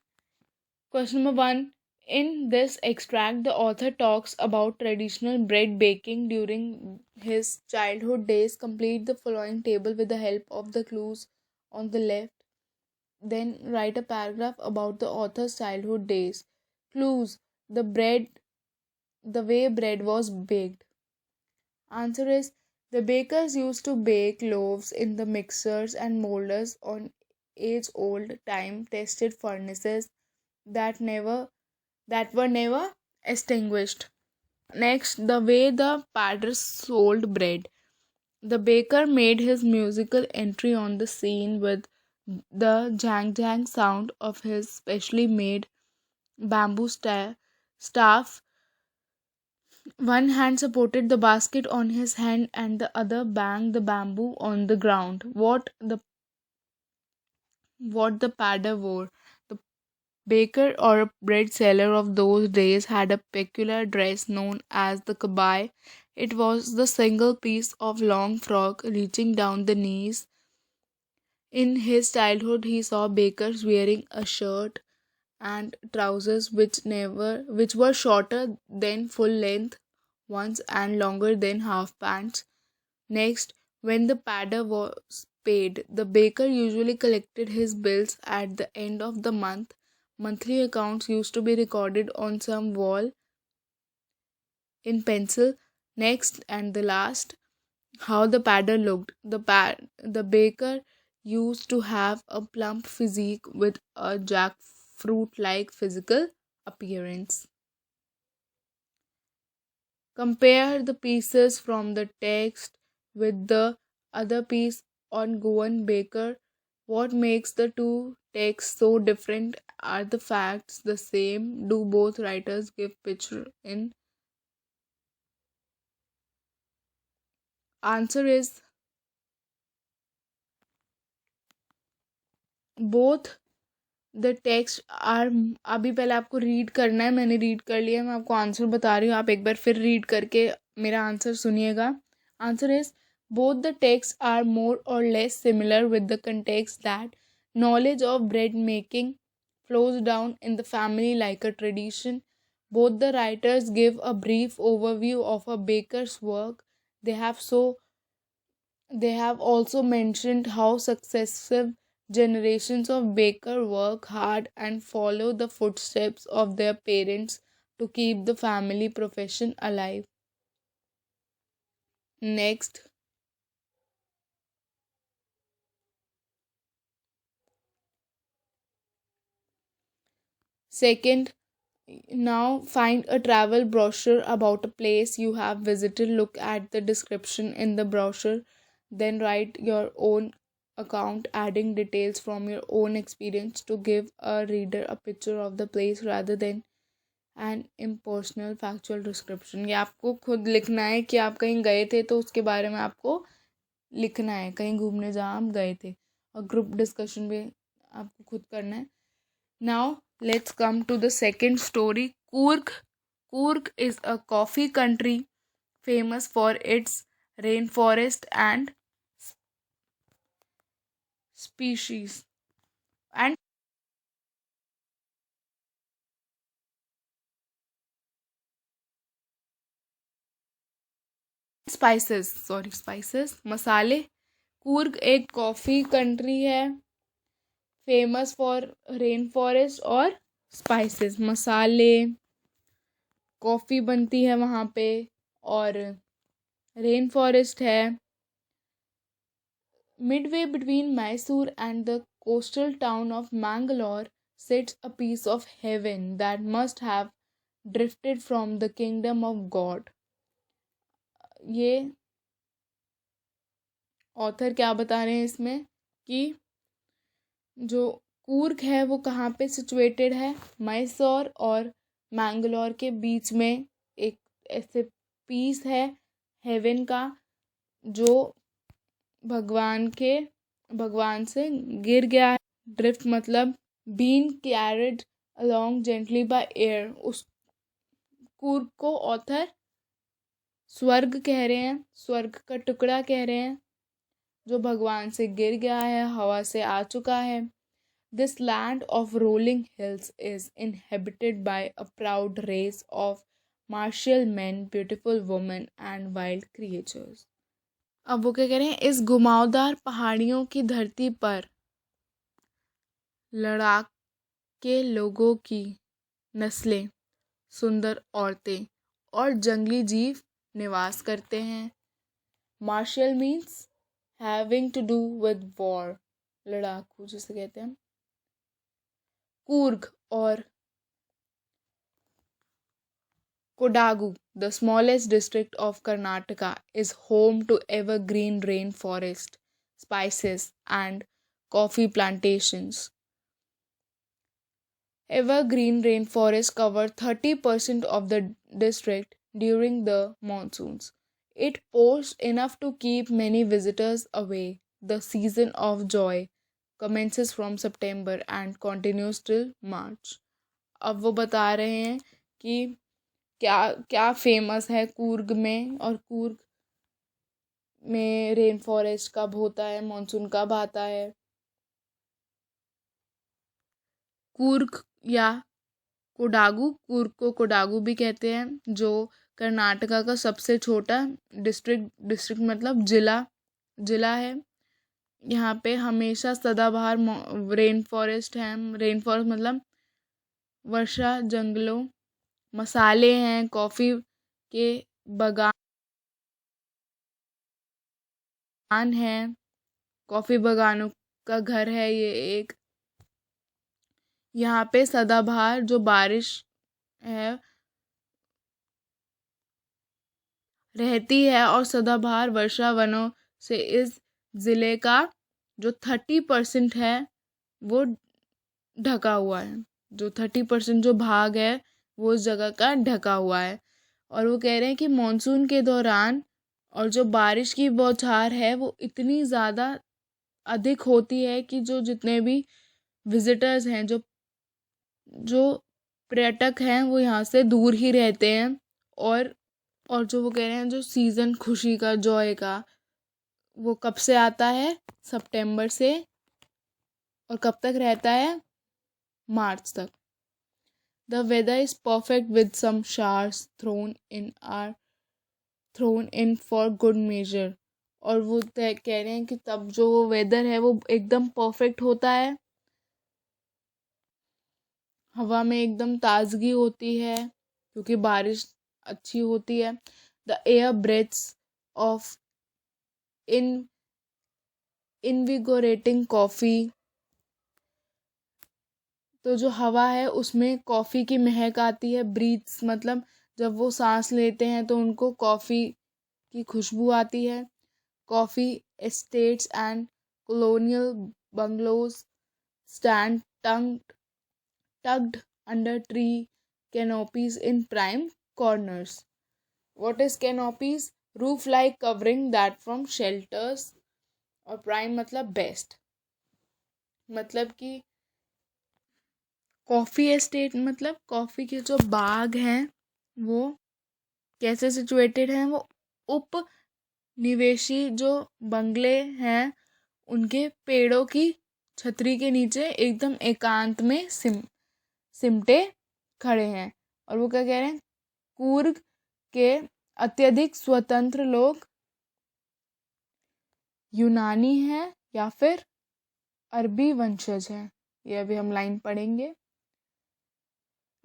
S1: Question number one. In this extract, the author talks about traditional bread baking during his childhood days. Complete the following table with the help of the clues on the left. Then write a paragraph about the author's childhood days. Clues: the bread, the way bread was baked. Answer is the bakers used to bake loaves in the mixers and molders on age old time tested furnaces that were never extinguished. Next, the way the padders sold bread. The baker made his musical entry on the scene with the jang jang sound of his specially made bamboo staff. One hand supported the basket on his hand and the other banged the bamboo on the ground. What the padder wore. The Baker or a bread seller of those days had a peculiar dress known as the kabai. It was the single piece of long frock reaching down the knees. In his childhood, he saw bakers wearing a shirt and trousers which were shorter than full length ones and longer than half pants. Next, when the padder was paid, the baker usually collected his bills at the end of the month. Monthly accounts used to be recorded on some wall in pencil. Next and the last, how the padder looked. The baker used to have a plump physique with a jackfruit like physical appearance. Compare the pieces from the text with the other piece on Goan Baker. What makes the two texts so different? Are the facts the same? Do both writers give picture in? Answer is both the text are. अभी पहले आपको read करना है, मैंने read कर लिया, मैं आपको आंसर बता रही हूँ, आप एक बार फिर रीड करके मेरा आंसर सुनिएगा. Answer is both the text are more or less similar with the context that knowledge of bread making flows down in the family like a tradition. Both the writers give a brief overview of a baker's work. They have so they have also mentioned how successive generations of baker work hard and follow the footsteps of their parents to keep the family profession alive. Next, second, now find a travel brochure about a place you have visited. Look at the description in the brochure, then write your own account, adding details from your own experience to give a reader a picture of the place rather than an impersonal factual description. ये आपको खुद लिखना है कि आप कहीं गए थे तो उसके बारे में आपको लिखना है, कहीं घूमने जहाँ हम गए थे, और ग्रुप डिस्कशन भी आपको खुद करना है. Now let's come to the second story. Coorg. Coorg is a coffee country famous for its rainforest and species and spices. Sorry, spices. मसाले. कूर्ग एक कॉफ़ी कंट्री है फेमस फॉर रेन फॉरेस्ट और spices. मसाले, कॉफ़ी बनती है वहाँ पे, और रेन फॉरेस्ट है. Midway between Mysore and the coastal town of Mangalore sits a piece of heaven that must have drifted from the kingdom of God. ये author क्या बता रहे हैं इसमें कि जो कूर्ग है वो कहाँ पे सिचुएटेड है, मैसूर और मैंगलोर के बीच में एक ऐसे पीस है हेवन का जो भगवान से गिर गया है. ड्रिफ्ट मतलब been carried along gently by air. उस कूर्ग को ऑथर स्वर्ग कह रहे हैं, स्वर्ग का टुकड़ा कह रहे हैं जो भगवान से गिर गया है, हवा से आ चुका है. This land of rolling hills is inhabited by a proud race of martial man, beautiful women and wild creatures. अब वो क्या कह रहे हैं, इस घुमावदार पहाड़ियों की धरती पर लद्दाख के लोगों की नस्लें, सुंदर औरतें और जंगली जीव निवास करते हैं. Martial means having to do with war, लड़ाकू जिसे कहते हैं. कूर्ग और Kodagu, the smallest district of Karnataka, is home to evergreen rainforest, spices, and coffee plantations. Evergreen rainforests cover 30% of the district during the monsoons. It pours enough to keep many visitors away. The season of joy. commences from September and continues till March. अब वो बता रहे हैं कि क्या क्या famous है कूर्ग में, और कूर्ग में रेन फॉरेस्ट कब होता है, मानसून कब आता है। कूर्ग या कूर्ग को कोडागू भी कहते हैं, जो कर्नाटका का सबसे छोटा डिस्ट्रिक्ट मतलब जिला है। यहाँ पे हमेशा सदाबहार रेन फॉरेस्ट है। रेन फॉरेस्ट मतलब वर्षा जंगलों, मसाले हैं, कॉफ़ी के बागान हैं, कॉफ़ी बागानों का घर है ये एक। यहाँ पे सदाबहार जो बारिश है रहती है, और सदाबहार वर्षा वनों से इस ज़िले का जो 30% है वो ढका हुआ है। जो 30% जो भाग है वो उस जगह का ढका हुआ है। और वो कह रहे हैं कि मानसून के दौरान और जो बारिश की बौछार है वो इतनी ज़्यादा अधिक होती है कि जो जितने भी विजिटर्स हैं, जो पर्यटक हैं, वो यहाँ से दूर ही रहते हैं। और जो वो कह रहे हैं जो सीज़न खुशी का, जॉय का, वो कब से आता है, सितंबर से, और कब तक रहता है, मार्च तक। The weather is perfect with some showers thrown in for good measure. और वो कह रहे हैं कि तब जो वेदर है वो एकदम परफेक्ट होता है, हवा में एकदम ताजगी होती है क्योंकि बारिश अच्छी होती है। The air breathes of in invigorating coffee, तो जो हवा है उसमें कॉफ़ी की महक आती है। ब्रीथ्स मतलब जब वो सांस लेते हैं तो उनको कॉफ़ी की खुशबू आती है। Coffee estates and colonial bungalows stand tucked under tree canopies in prime corners. What is canopies? Roof-like covering that from shelters, और prime मतलब बेस्ट, मतलब कि कॉफ़ी एस्टेट मतलब कॉफ़ी के जो बाग हैं वो कैसे सिचुएटेड हैं, वो उपनिवेशी जो बंगले हैं उनके पेड़ों की छतरी के नीचे एकदम एकांत में सिमटे खड़े हैं। और वो क्या कह रहे हैं, कूर्ग के अत्यधिक स्वतंत्र लोग यूनानी हैं या फिर अरबी वंशज हैं। ये अभी हम लाइन पढ़ेंगे।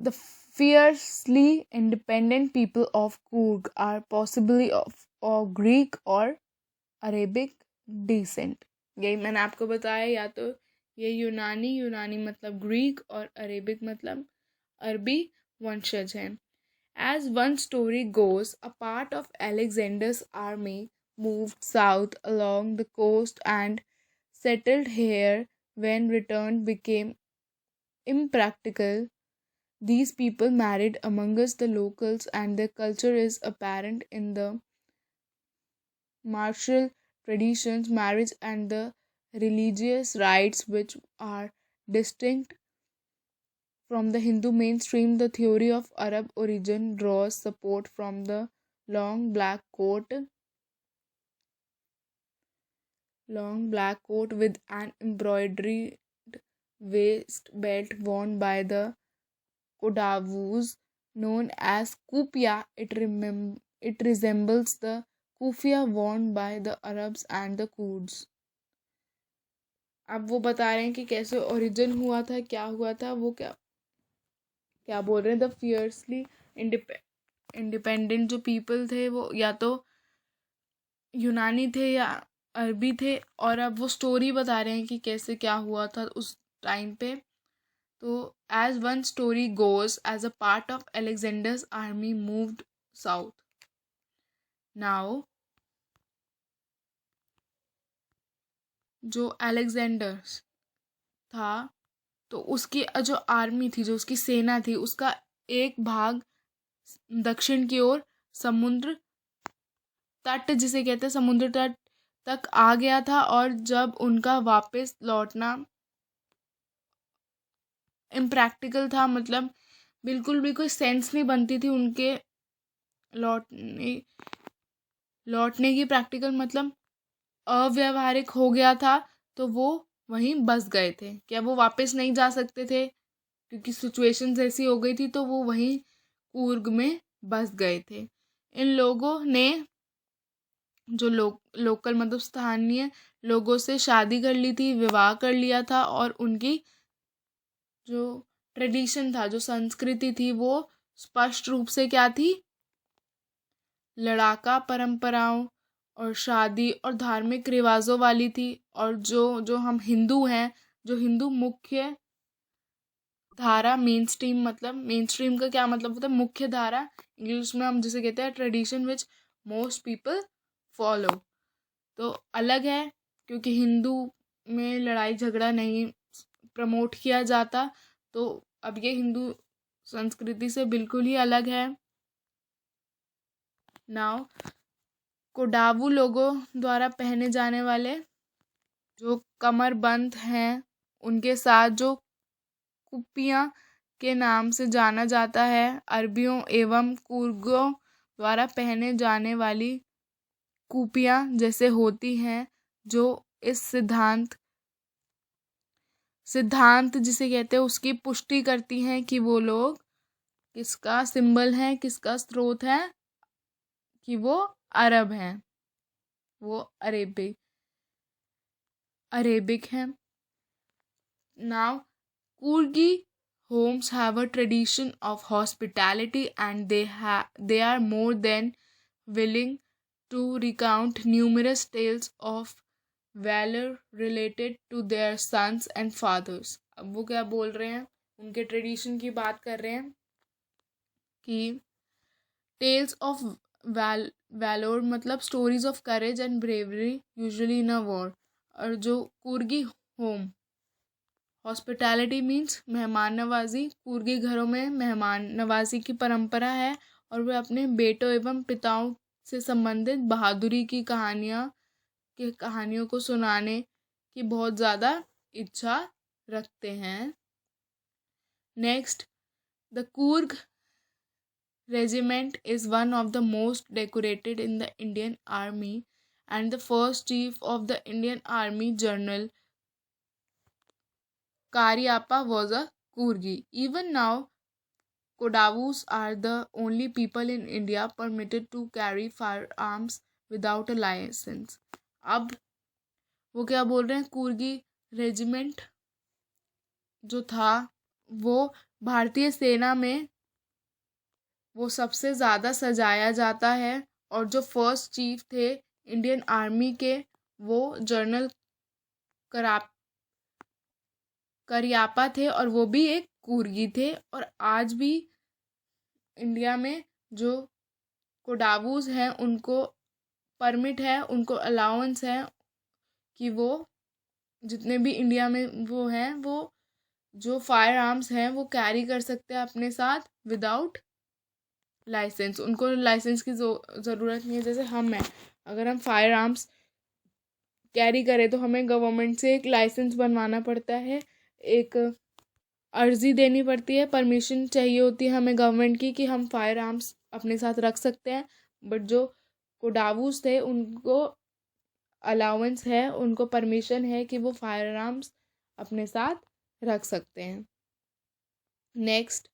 S1: The fiercely independent people of Coorg are possibly of Greek or Arabic descent. यही मैंने आपको बताया, या तो ये यूनानी मतलब ग्रीक और अरेबिक मतलब अरबी वंशज हैं। As one story goes, a part of Alexander's army moved south along the coast and settled here when return became impractical. These people married amongst the locals, and their culture is apparent in the martial traditions, marriage, and the religious rites, which are distinct from the Hindu mainstream. The theory of Arab origin draws support from the long black coat with an embroidered waist belt worn by the Kodavus, known as kufiya. It resembles the kufiya worn by the Arabs and the Kurds. अब वो बता रहे हैं कि कैसे origin हुआ था, क्या हुआ था, वो क्या बोल रहे हैं। द फियर्सली इंडिपेंडेंट जो पीपल थे वो या तो यूनानी थे या अरबी थे, और अब वो स्टोरी बता रहे हैं कि कैसे क्या हुआ था उस टाइम पे। तो as one story goes, as a part of Alexander's army moved south. Now जो अलेक्जेंडर था तो उसकी जो आर्मी थी, जो उसकी सेना थी, उसका एक भाग दक्षिण की ओर समुद्र तट जिसे कहते हैं, समुद्र तट तक आ गया था, और जब उनका वापस लौटना इम्प्रैक्टिकल था, मतलब बिल्कुल भी कोई सेंस नहीं बनती थी उनके लौटने लौटने की। प्रैक्टिकल मतलब अव्यावहारिक हो गया था, तो वो वहीं बस गए थे। क्या वो वापस नहीं जा सकते थे क्योंकि सिचुएशंस ऐसी हो गई थी, तो वो वहीं कूर्ग में बस गए थे। इन लोगों ने जो लोकल मतलब स्थानीय लोगों से शादी कर ली थी, विवाह कर लिया था, और उनकी जो ट्रेडिशन था, जो संस्कृति थी, वो स्पष्ट रूप से क्या थी, लड़ाका परंपराओं और शादी और धार्मिक रिवाजों वाली थी। और जो जो हम हिंदू हैं, जो हिंदू मुख्य धारा मेन स्ट्रीम का क्या मतलब होता है, मुख्य धारा, इंग्लिश में हम जिसे कहते हैं tradition which most people follow. तो अलग है, क्योंकि हिंदू में लड़ाई झगड़ा नहीं प्रमोट किया जाता, तो अब ये हिंदू संस्कृति से बिल्कुल ही अलग है। नाउ कोडावू लोगों द्वारा पहने जाने वाले जो कमरबंद हैं, उनके साथ जो कुप्पियाँ के नाम से जाना जाता है, अरबियों एवं कूर्गों द्वारा पहने जाने वाली कुपियाँ जैसे होती हैं, जो इस सिद्धांत जिसे कहते हैं उसकी पुष्टि करती हैं कि वो लोग किसका सिंबल है, किसका स्रोत है, कि वो अरब हैं, वो अरेबिक हैं। Now Coorgi homes have a tradition of hospitality, and they are more than willing to recount numerous tales of valor related to their sons and fathers। अब वो क्या बोल रहे हैं, उनके ट्रेडिशन की बात कर रहे हैं कि टेल्स ऑफ वैलोर मतलब stories of courage and bravery usually in a war. और जो कूर्गी होम हॉस्पिटैलिटी मीन्स मेहमान नवाजी, कूर्गी घरों में मेहमान नवाजी की परंपरा है, और वे अपने बेटों एवं पिताओं से संबंधित बहादुरी की कहानियों को सुनाने की बहुत ज़्यादा इच्छा रखते हैं। Next, the Coorg regiment is one of the most decorated in the Indian Army, and the first chief of the Indian Army, General Karyappa, was a Kurgi. Even now, Kodavus are the only people in India permitted to carry firearms without a license। अब वो क्या बोल रहे हैं, Coorgi regiment जो था वो भारतीय सेना में वो सबसे ज़्यादा सजाया जाता है, और जो फर्स्ट चीफ थे इंडियन आर्मी के, वो जनरल करियापा थे, और वो भी एक कूर्गी थे। और आज भी इंडिया में जो कोडावूज हैं उनको परमिट है, उनको अलाउंस है कि वो जितने भी इंडिया में वो हैं, वो जो फायर आर्म्स हैं वो कैरी कर सकते हैं अपने साथ विदाउट लाइसेंस। उनको लाइसेंस की ज़रूरत नहीं है। जैसे हम हैं, अगर हम फायर आर्म्स कैरी करें तो हमें गवर्नमेंट से एक लाइसेंस बनवाना पड़ता है, एक अर्जी देनी पड़ती है, परमिशन चाहिए होती है हमें गवर्नमेंट की कि हम फायर आर्म्स अपने साथ रख सकते हैं। बट जो कोडावूस थे उनको अलाउंस है, उनको परमिशन है कि वो फायर आर्म्स अपने साथ रख सकते हैं। Next,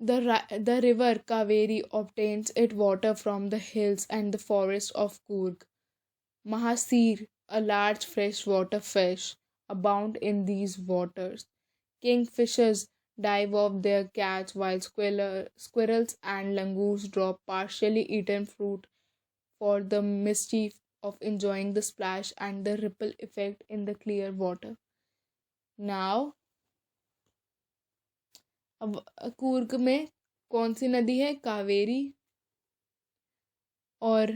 S1: the river Kaveri obtains its water from the hills and the forests of Coorg. Mahasir, a large freshwater fish, abound in these waters. Kingfishers dive off their catch, while squirrels and langurs drop partially eaten fruit for the mischief of enjoying the splash and the ripple effect in the clear water. Now, अब कूर्ग में कौन सी नदी है, कावेरी। और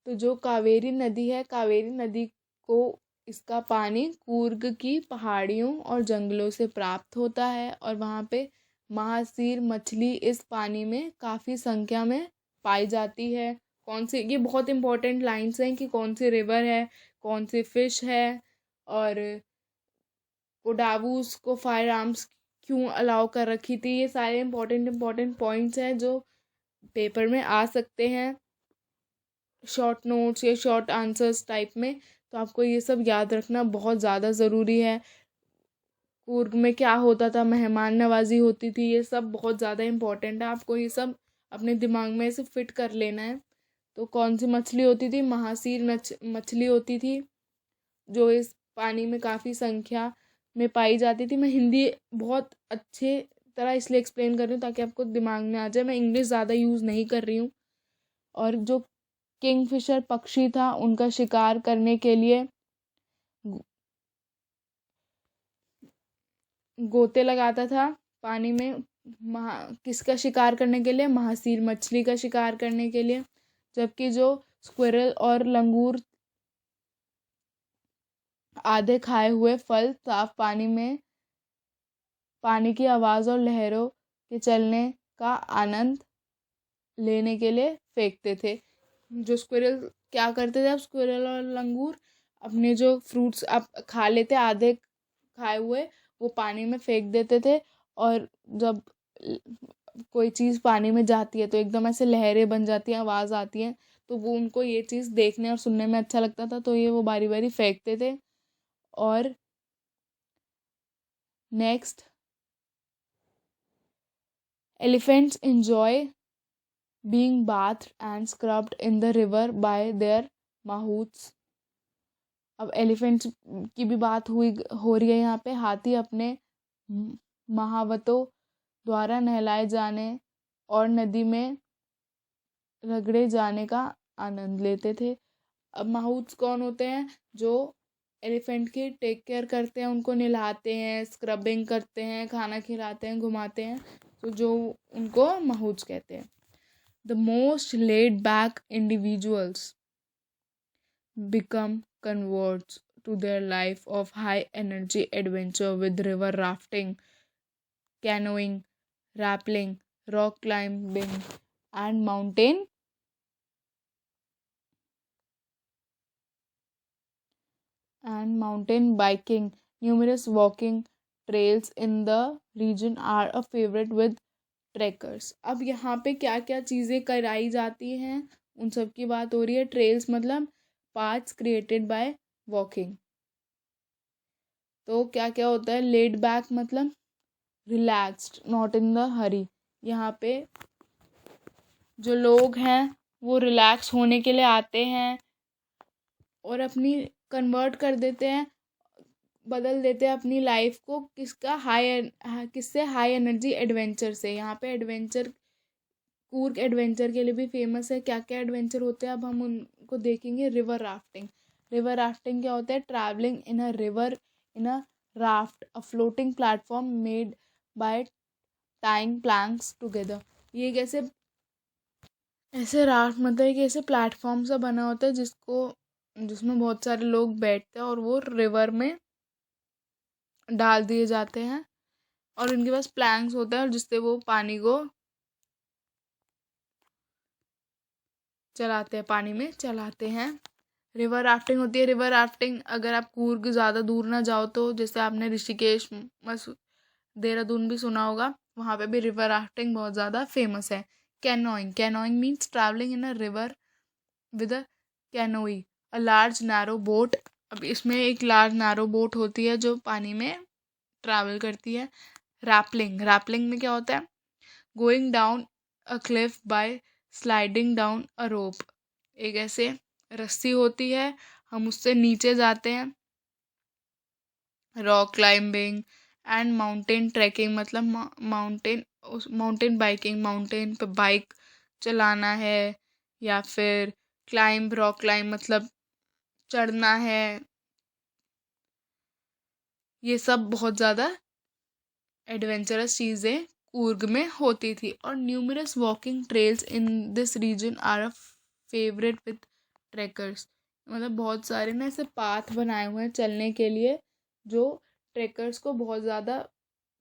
S1: तो जो कावेरी नदी है, कावेरी नदी को इसका पानी कूर्ग की पहाड़ियों और जंगलों से प्राप्त होता है, और वहाँ पे महासीर मछली इस पानी में काफ़ी संख्या में पाई जाती है। कौन सी, ये बहुत इंपॉर्टेंट लाइंस हैं कि कौन सी रिवर है, कौन सी फिश है, और कोडावूस को फायर आर्म्स क्यों अलाउ कर रखी थी। ये सारे इंपॉर्टेंट पॉइंट्स हैं जो पेपर में आ सकते हैं शॉर्ट नोट्स या शॉर्ट आंसर्स टाइप में। तो आपको ये सब याद रखना बहुत ज़्यादा ज़रूरी है। कूर्ग में क्या होता था, मेहमान नवाजी होती थी, ये सब बहुत ज़्यादा इम्पोर्टेंट है। आपको ये सब अपने दिमाग में ऐसे फिट कर लेना है। तो कौन सी मछली होती थी, महासीर मछली होती थी, जो इस पानी में काफ़ी संख्या में पाई जाती थी। मैं हिंदी बहुत अच्छे तरह इसलिए एक्सप्लेन कर रही हूँ ताकि आपको दिमाग में आ जाए। मैं इंग्लिश ज़्यादा यूज़ नहीं कर रही हूँ। और जो किंगफिशर पक्षी था, उनका शिकार करने के लिए गोते लगाता था पानी में। किसका शिकार करने के लिए, महासीर मछली का शिकार करने के लिए। जबकि जो स्क्विरल और लंगूर आधे खाए हुए फल साफ पानी में पानी की आवाज़ और लहरों के चलने का आनंद लेने के लिए फेंकते थे। जो स्क्विरल क्या करते थे, अब स्क्विरल और लंगूर अपने जो फ्रूट्स आप खा लेते, आधे खाए हुए वो पानी में फेंक देते थे। और जब कोई चीज़ पानी में जाती है तो एकदम ऐसे लहरें बन जाती हैं, आवाज़ आती है, तो वो उनको ये चीज़ देखने और सुनने में अच्छा लगता था, तो ये वो बारी बारी फेंकते थे। और next, elephants enjoy being bathed and scrubbed in the river by their mahouts। अब एलिफेंट्स की भी बात हो रही है यहाँ पे। हाथी अपने महावतों द्वारा नहलाए जाने और नदी में रगड़े जाने का आनंद लेते थे। अब माहूट्स कौन होते हैं, जो एलिफेंट की टेक केयर करते हैं, उनको नहलाते हैं, स्क्रबिंग करते हैं, खाना खिलाते हैं, घुमाते हैं, तो जो उनको माहूट्स कहते हैं। The most laid back individuals become converts to their life of high energy adventure with river rafting, canoeing, rappelling, rock climbing, and mountain biking. Numerous walking trails in the region are a favorite with trekkers. अब यहाँ पे क्या क्या चीज़ें कराई जाती हैं उन सब की बात हो रही है। ट्रेल्स मतलब पाथ्स क्रिएटेड बाय वॉकिंग। तो क्या क्या होता है, लेड बैक मतलब रिलैक्स्ड, नॉट इन द हरी। यहाँ पे जो लोग हैं वो रिलैक्स होने के लिए आते हैं और अपनी कन्वर्ट कर देते हैं, बदल देते हैं अपनी लाइफ को किससे, हाई एनर्जी एडवेंचर से। यहाँ पे एडवेंचर, कूर्ग एडवेंचर के लिए भी फेमस है। क्या क्या एडवेंचर होते हैं अब हम उनको देखेंगे। River rafting. रिवर राफ्टिंग क्या होता है, travelling in a river in a raft, a floating platform made by tying planks together. ये कैसे, ऐसे राफ्ट मतलब एक ऐसे प्लेटफॉर्म सा बना होता है जिसमें बहुत सारे लोग बैठते हैं और वो रिवर में डाल दिए जाते हैं, और उनके पास प्लैंक्स होता है और जिससे वो पानी को चलाते हैं, पानी में चलाते हैं। रिवर राफ्टिंग होती है। रिवर राफ्टिंग अगर आप कूर्ग ज़्यादा दूर ना जाओ तो जैसे आपने ऋषिकेश, देहरादून भी सुना होगा, वहाँ पे भी रिवर राफ्टिंग बहुत ज़्यादा फेमस है। Canoeing. Canoeing means travelling in a river with a canoe, a large narrow boat. अब इसमें एक लार्ज नैरो बोट होती है जो पानी में ट्रैवल करती है। रैपलिंग। रैपलिंग में क्या होता है, going down a cliff by sliding down a rope. एक ऐसे रस्सी होती है, हम उससे नीचे जाते हैं। Rock climbing and mountain trekking मतलब माउंटेन बाइकिंग, माउंटेन पे बाइक चलाना है, या फिर रॉक क्लाइंब मतलब चढ़ना है। ये सब बहुत ज़्यादा एडवेंचरस चीज़ें कूर्ग में होती थी। और numerous walking trails in this region are a favourite with trekkers. मतलब बहुत सारे ना ऐसे पाथ बनाए हुए हैं चलने के लिए जो ट्रैकर्स को बहुत ज़्यादा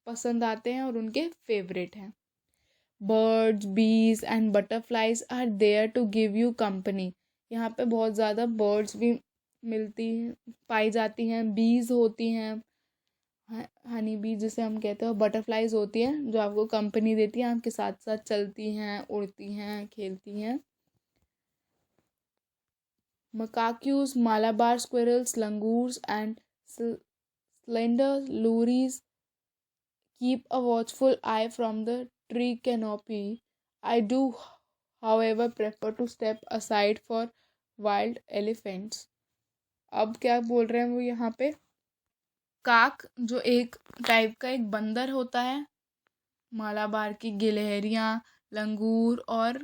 S1: पसंद आते हैं और उनके फेवरेट हैं। Birds bees and butterflies are there to give you company. यहाँ पे बहुत ज़्यादा बर्ड्स भी मिलती हैं, पाई जाती हैं, बीज होती हैं, हनी बी जिसे हम कहते हैं, बटरफ्लाइज होती हैं जो आपको कंपनी देती हैं, आपके साथ साथ चलती हैं, उड़ती हैं, खेलती हैं। Macaques, Malabar squirrels, langurs, and slender lories keep a watchful eye from the tree canopy. I do, however, prefer to step aside for wild elephants. अब क्या बोल रहे हैं वो यहाँ पे? काक जो एक टाइप का एक बंदर होता है, मालाबार की गिलहरियाँ, लंगूर और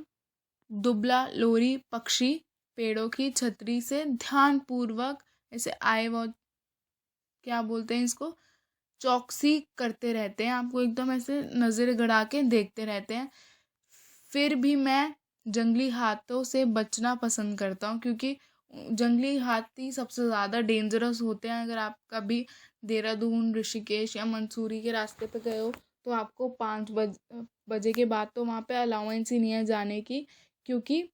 S1: दुबला लोरी पक्षी पेड़ों की छतरी से ध्यानपूर्वक ऐसे आए वो क्या बोलते हैं इसको, चौकसी करते रहते हैं, आपको एकदम ऐसे नज़र गड़ा के देखते रहते हैं। फिर भी मैं जंगली हाथों से बचना पसंद करता हूँ, क्योंकि जंगली हाथी सबसे ज़्यादा डेंजरस होते हैं। अगर आप कभी देहरादून, ऋषिकेश या मंसूरी के रास्ते पे गए हो तो आपको 5 बजे के बाद तो वहाँ पे अलाउंस ही नहीं है जाने की, क्योंकि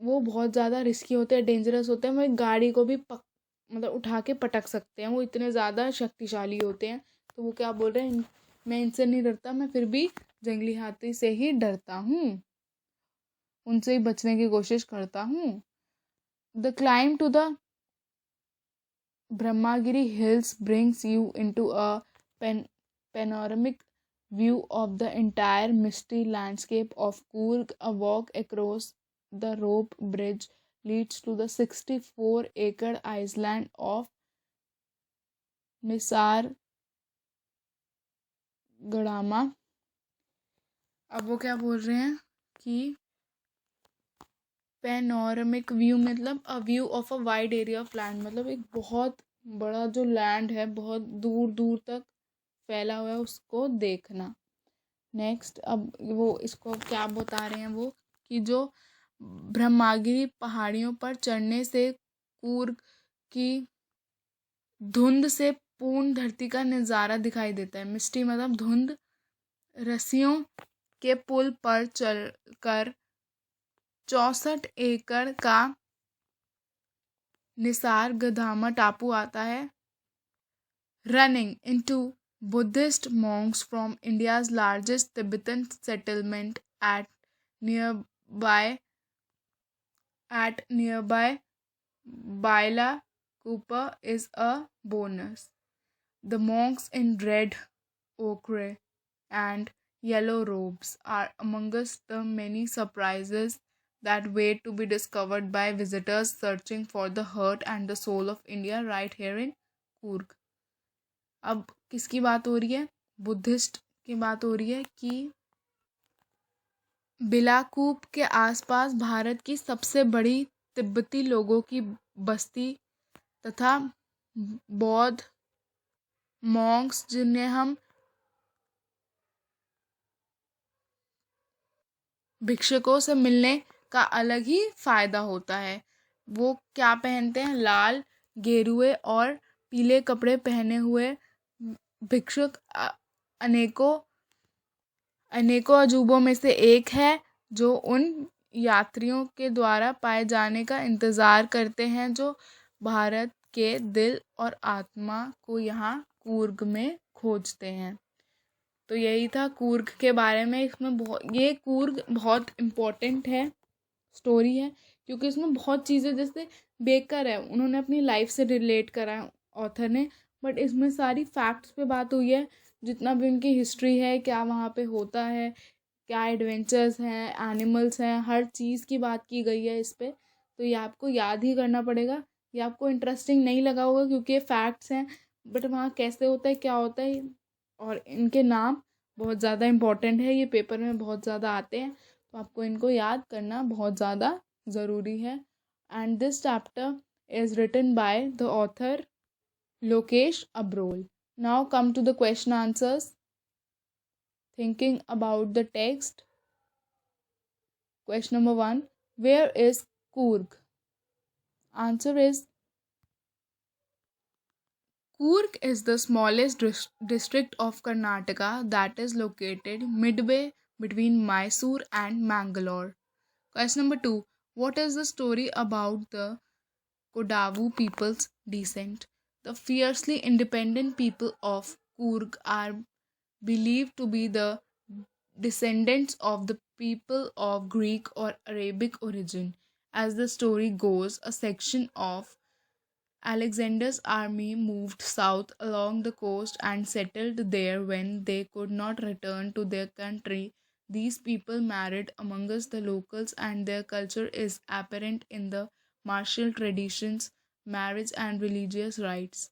S1: वो बहुत ज़्यादा रिस्की होते हैं, डेंजरस होते हैं। वो एक गाड़ी को भी मतलब उठा के पटक सकते हैं, वो इतने ज़्यादा शक्तिशाली होते हैं। तो वो क्या बोल रहे हैं, मैं इनसे नहीं डरता, मैं फिर भी जंगली हाथी से ही डरता हूँ, उनसे ही बचने की कोशिश करता हूँ। The climb to the Brahmagiri hills brings you into a panoramic view of the entire misty landscape of Coorg. A walk across the rope bridge leads to the 64-acre island of Nisar Gadama. अब वो क्या बोल रहे हैं कि panoramic view मतलब a view of a wide area of land, मतलब एक बहुत बड़ा जो लैंड है, बहुत दूर दूर तक फैला हुआ है, उसको देखना। नेक्स्ट अब वो इसको क्या बता रहे हैं वो, कि जो ब्रह्मागिरी पहाड़ियों पर चढ़ने से कूर्ग की धुंध से पूर्ण धरती का नज़ारा दिखाई देता है। मिस्टी मतलब धुंध। रस्सियों के पुल पर चलकर 64 एकड़ का निसार गधामा टापू आता है। Running into Buddhist monks from India's largest Tibetan settlement nearby Baila Kupa is a bonus. The monks in red ochre and yellow robes are amongst the many surprises that wait to be discovered by visitors searching for the heart and the soul of India right here in Coorg. अब किसकी बात हो रही है? Buddhist की बात हो रही है कि बिलाकूप के आसपास भारत की सबसे बड़ी तिब्बती लोगों की बस्ती तथा बौद्ध मॉन्क्स, जिन्हें हम भिक्षुकों से मिलने का अलग ही फ़ायदा होता है। वो क्या पहनते हैं? लाल, गेरुए और पीले कपड़े पहने हुए भिक्षुक अनेकों अजूबों में से एक है, जो उन यात्रियों के द्वारा पाए जाने का इंतज़ार करते हैं जो भारत के दिल और आत्मा को यहाँ कूर्ग में खोजते हैं। तो यही था कूर्ग के बारे में। इसमें ये कूर्ग बहुत इम्पोर्टेंट है, स्टोरी है, क्योंकि इसमें बहुत चीज़ें जैसे बेकर है, उन्होंने अपनी लाइफ से रिलेट करा है ऑथर ने, बट इसमें सारी फैक्ट्स पे बात हुई है, जितना भी उनकी हिस्ट्री है, क्या वहाँ पे होता है, क्या एडवेंचर्स हैं, एनिमल्स हैं, हर चीज़ की बात की गई है इस पर। तो ये आपको याद ही करना पड़ेगा। ये आपको इंटरेस्टिंग नहीं लगा होगा क्योंकि ये फैक्ट्स हैं, बट वहाँ कैसे होता है, क्या होता है, और इनके नाम बहुत ज़्यादा इम्पोर्टेंट है, ये पेपर में बहुत ज़्यादा आते हैं, तो आपको इनको याद करना बहुत ज़्यादा ज़रूरी है। And this chapter is written by the author Lokesh Abrol. Now come to the question answers. Thinking about the text. Question number 1. Where is Coorg? Answer is Coorg is the smallest district of Karnataka that is located midway between Mysore and Mangalore. Question number 2. What is the story about the Kodavu people's descent? The fiercely independent people of Coorg are believed to be the descendants of the people of Greek or Arabic origin. As the story goes, a section of Alexander's army moved south along the coast and settled there when they could not return to their country. These people married amongst the locals, and their culture is apparent in the martial traditions, marriage, and religious rites,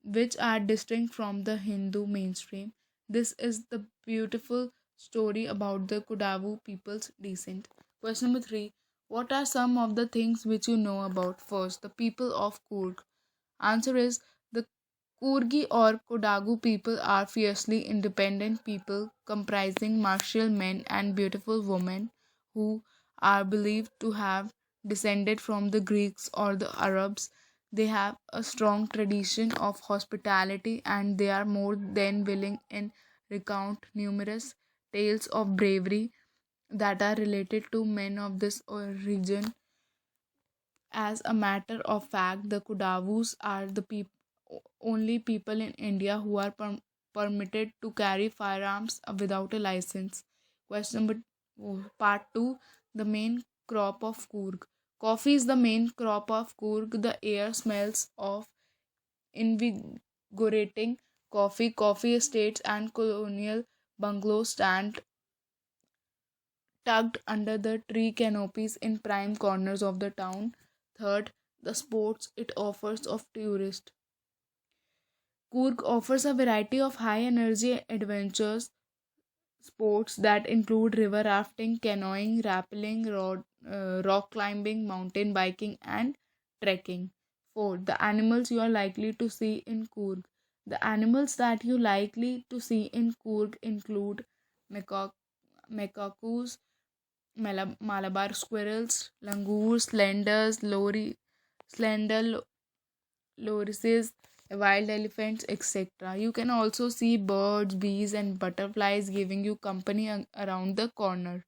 S1: which are distinct from the Hindu mainstream. This is the beautiful story about the Kudavu people's descent. Question number 3. What are some of the things which you know about? First, the people of Kurg. Answer is the Kurgi or Kodagu people are fiercely independent people comprising martial men and beautiful women who are believed to have descended from the Greeks or the Arabs. They have a strong tradition of hospitality, and they are more than willing in recount numerous tales of bravery that are related to men of this region. As a matter of fact, the Kudavus are the only people in India who are permitted to carry firearms without a license. Question number part 2. The main crop of Coorg. Coffee is the main crop of Coorg. The air smells of invigorating coffee. Coffee estates and colonial bungalows stand tucked under the tree canopies in prime corners of the town. Third, the sports it offers of tourists. Coorg offers a variety of high energy adventures sports that include river rafting, canoeing, rappelling, rock climbing, mountain biking, and trekking. Fourth, the animals you are likely to see in Coorg. The animals that you likely to see in Coorg include macaques, Malabar squirrels, langurs, slender lorises, wild elephants, etc. You can also see birds, bees, and butterflies giving you company around the corner.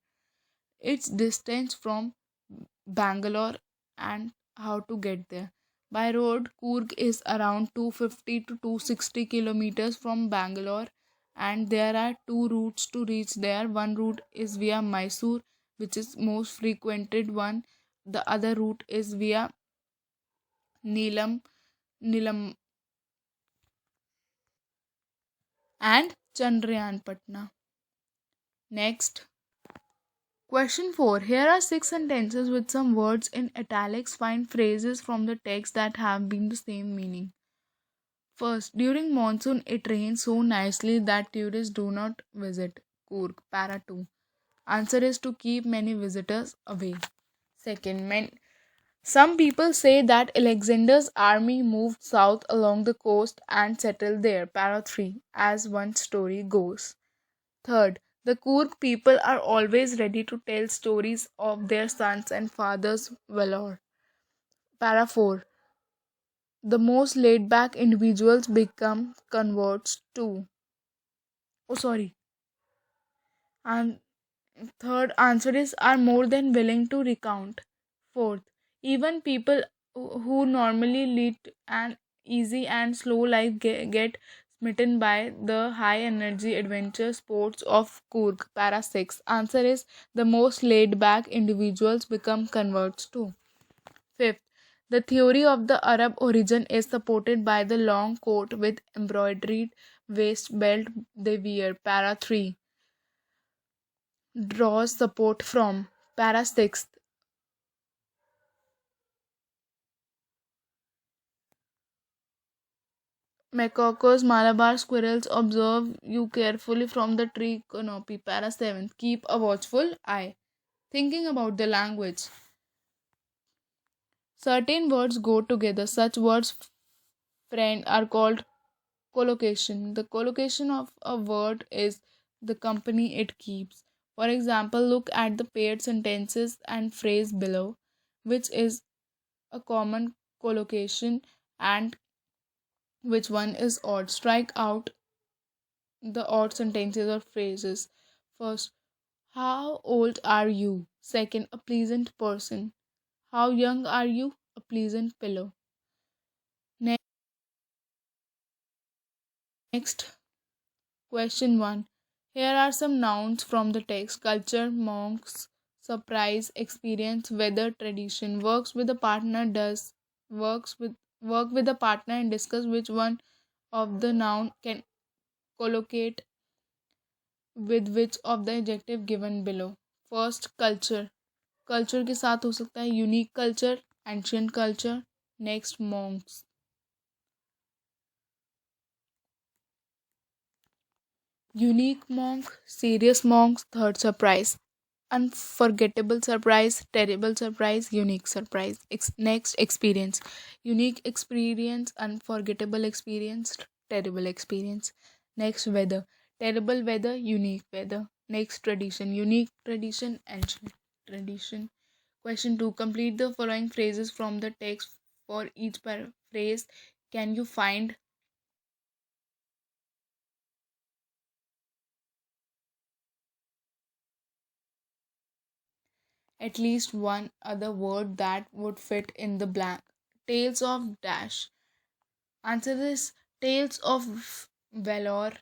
S1: Its distance from Bangalore and how to get there. By road, Coorg is around 250 to 260 kilometers from Bangalore, and there are two routes to reach there. One route is via Mysore, which is most frequented one. The other route is via Neelam, Neelam and Chandrayanpatna. Next, question 4. Here are six sentences with some words in italics. Find phrases from the text that have been the same meaning. First, during monsoon it rains so nicely that tourists do not visit Coorg. Para 2. Answer is to keep many visitors away. Second, some people say that Alexander's army moved south along the coast and settled there. Para 3. As one story goes. Third, the Coorg people are always ready to tell stories of their sons and fathers' valor. Para 4. The most laid back individuals become converts too. Oh, sorry. And third answer is are more than willing to recount. Fourth, even people who normally lead an easy and slow life get smitten by the high energy adventure sports of Coorg. Para 6. Answer is the most laid back individuals become converts too. Fifth, the theory of the Arab origin is supported by the long coat with embroidered waist belt they wear. Para 3 draws support from. Para 6. Macaques, Malabar squirrels observe you carefully from the tree canopy. Para 7. Keep a watchful eye. Thinking about the language. Certain words go together. Such words, friend, are called collocation. The collocation of a word is the company it keeps. For example, look at the paired sentences and phrase below, which is a common collocation and which one is odd. Strike out the odd sentences or phrases. First, How old are you? Second, a pleasant person. How young are you? A pleasant pillow. Next, question 1. Here are some nouns from the text: culture, monks, surprise, experience, weather, tradition. Works with a partner does. Work with a partner and discuss which one of the noun can collocate with which of the adjective given below. First, culture. Culture के साथ हो सकता है unique culture, ancient culture. Next, monks. Unique monk, serious monks. Third, surprise. Unforgettable surprise, terrible surprise, unique surprise. Next, experience. Unique experience, unforgettable experience, terrible experience. Next, weather. Terrible weather, unique weather. Next, tradition. Unique tradition, ancient tradition. Question 2. Complete the following phrases from the text. For each phrase, can you find at least one other word that would fit in the blank? Tales of dash. Answer this. Tales of Valor,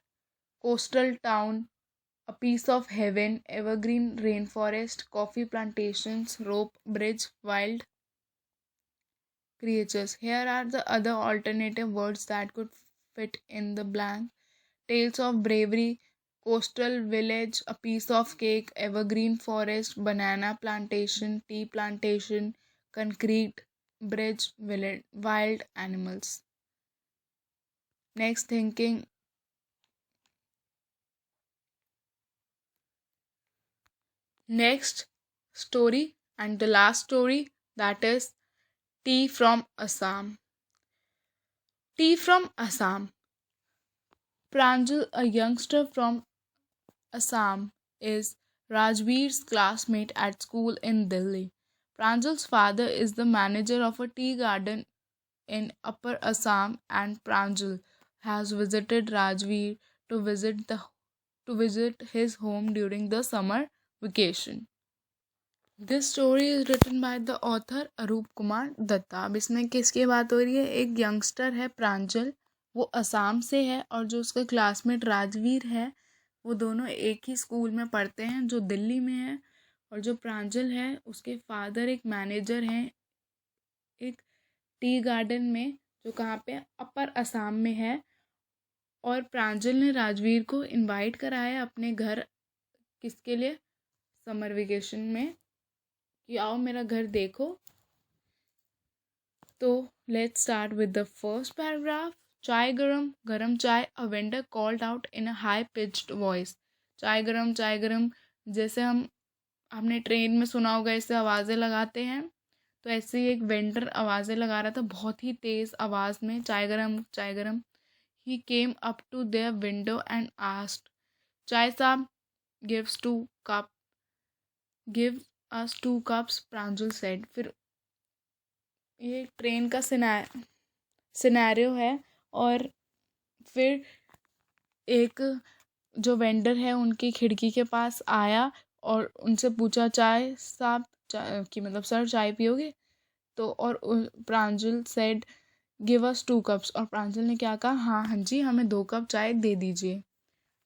S1: coastal town, a piece of heaven, evergreen rainforest, coffee plantations, rope bridge, wild creatures. Here are the other alternative words that could fit in the blank: tales of bravery, coastal village, a piece of cake, evergreen forest, banana plantation, tea plantation, concrete bridge, village, wild animals. Next, thinking. Next story, and the last story, that is Tea from Assam. Tea from Assam. Pranjal, a youngster from Assam, is Rajveer's classmate at school in Delhi. Pranjal's father is the manager of a tea garden in Upper Assam, and Pranjal has visited Rajveer to visit his home during the summer vacation. This story is written by the author Arup Kumar Datta. अब इसमें किसकी बात हो रही है? एक youngster है प्रांजल, वो असम से है, और जो उसका क्लासमेट राजवीर है, वो दोनों एक ही स्कूल में पढ़ते हैं जो दिल्ली में है. और जो प्रांजल है, उसके फादर एक मैनेजर हैं एक टी गार्डन में, जो कहाँ पे अपर असम में है. और प्रांजल ने राजवीर को इनवाइट कराया अपने घर. किसके लिए? समर वेकेशन में, कि आओ मेरा घर देखो. तो let's start with the first paragraph. चाय गरम, गरम चाय. A vendor called out in a high pitched voice. चाय गरम, चाय गरम. जैसे हमने ट्रेन में सुना होगा, इससे आवाज़ें लगाते हैं, तो ऐसे ही एक वेंडर आवाज़ें लगा रहा था बहुत ही तेज़ आवाज़ में, चाय गरम, चाय गरम. He came up to their window and asked, चाय साहब, gives two cup give us 2 cups, Pranjal said. फिर ये ट्रेन का सिनेरियो है. और फिर एक जो वेंडर है उनकी खिड़की के पास आया और उनसे पूछा, चाय साहब, कि मतलब सर चाय पियोगे? तो और प्रांजल सेड, गिव अस 2 cups. और प्रांजल ने क्या कहा? हाँ हाँ जी, हमें 2 कप चाय दे दीजिए.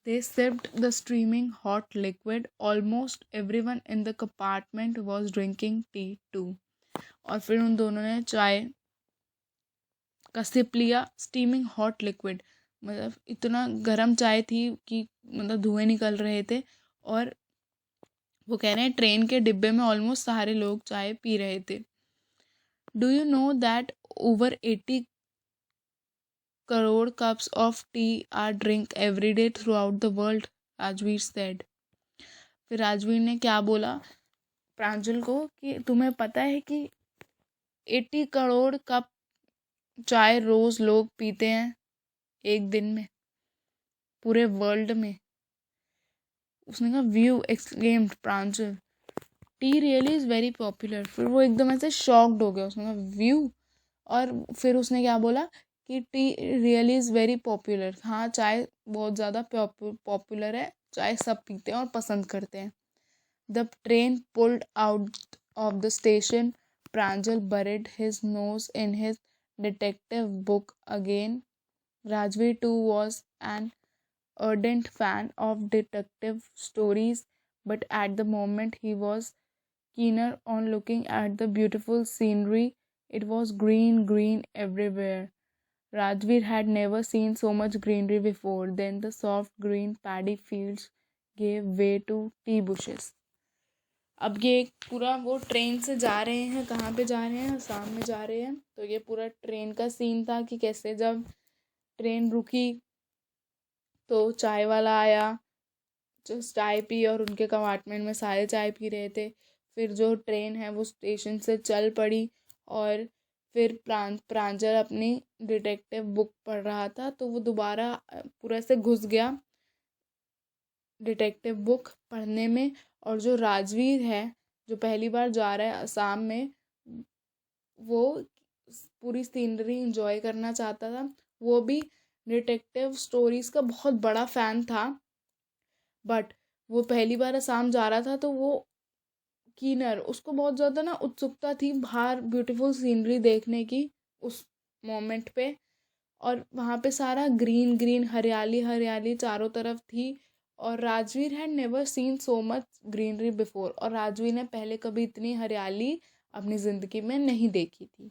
S1: They sipped the steaming hot liquid. Almost everyone in the compartment was drinking tea too. और फिर उन दोनों ने चाय का सिप लिया. स्टीमिंग हॉट लिक्विड मतलब इतना गर्म चाय थी कि मतलब धुएं निकल रहे थे. और वो कह रहे हैं ट्रेन के डिब्बे में ऑलमोस्ट सारे लोग चाय पी रहे थे. Do you know that over 80 crore cups of tea are drink every day throughout the world, Rajveer said. फिर राजवीर ने क्या बोला प्रांजल को, कि तुम्हें पता है कि 80 करोड़ कप चाय रोज लोग पीते हैं एक दिन में पूरे वर्ल्ड में. उसने कहा, view, exclaimed Pranjal, T really is very popular. फिर वो एकदम ऐसे शॉक्ड हो गया. उसने कहा, व्यू? और फिर उसने क्या बोला कि T really is very popular. हाँ, चाय बहुत ज़्यादा पॉपुलर है, चाय सब पीते हैं और पसंद करते हैं. The train pulled out of the station. Pranjal buried his nose in his detective book again. Rajveer too was an ardent fan of detective stories, but at the moment he was keener on looking at the beautiful scenery. It was green, green everywhere. Rajveer had never seen so much greenery before. Then the soft green paddy fields gave way to tea bushes. अब ये एक पूरा वो train से जा रहे हैं, कहाँ पे जा रहे हैं, असम में जा रहे हैं। तो ये पूरा ट्रेन का सीन था कि कैसे जब ट्रेन रुकी तो चाय वाला आया, जो चाय पी और उनके कंपार्टमेंट में सारे चाय पी रहे थे। फिर जो ट्रेन है वो स्टेशन से चल पड़ी और फिर प्रांजल अपनी डिटेक्टिव बुक पढ़ रहा था, तो वो दोबारा पूरा से घुस गया डिटेक्टिव बुक पढ़ने में। और जो राजवीर है, जो पहली बार जा रहा है असम में, वो पूरी सीनरी इंजॉय करना चाहता था। वो भी डिटेक्टिव स्टोरीज का बहुत बड़ा फ़ैन था, बट वो पहली बार असम जा रहा था तो वो कीनर, उसको बहुत ज़्यादा ना उत्सुकता थी बाहर ब्यूटीफुल सीनरी देखने की उस मोमेंट पे। और वहाँ पे सारा ग्रीन ग्रीन, हरियाली हरियाली चारों तरफ थी। और Rajveer had never seen so much greenery before, और राजवीर ने पहले कभी इतनी हरियाली अपनी ज़िंदगी में नहीं देखी थी।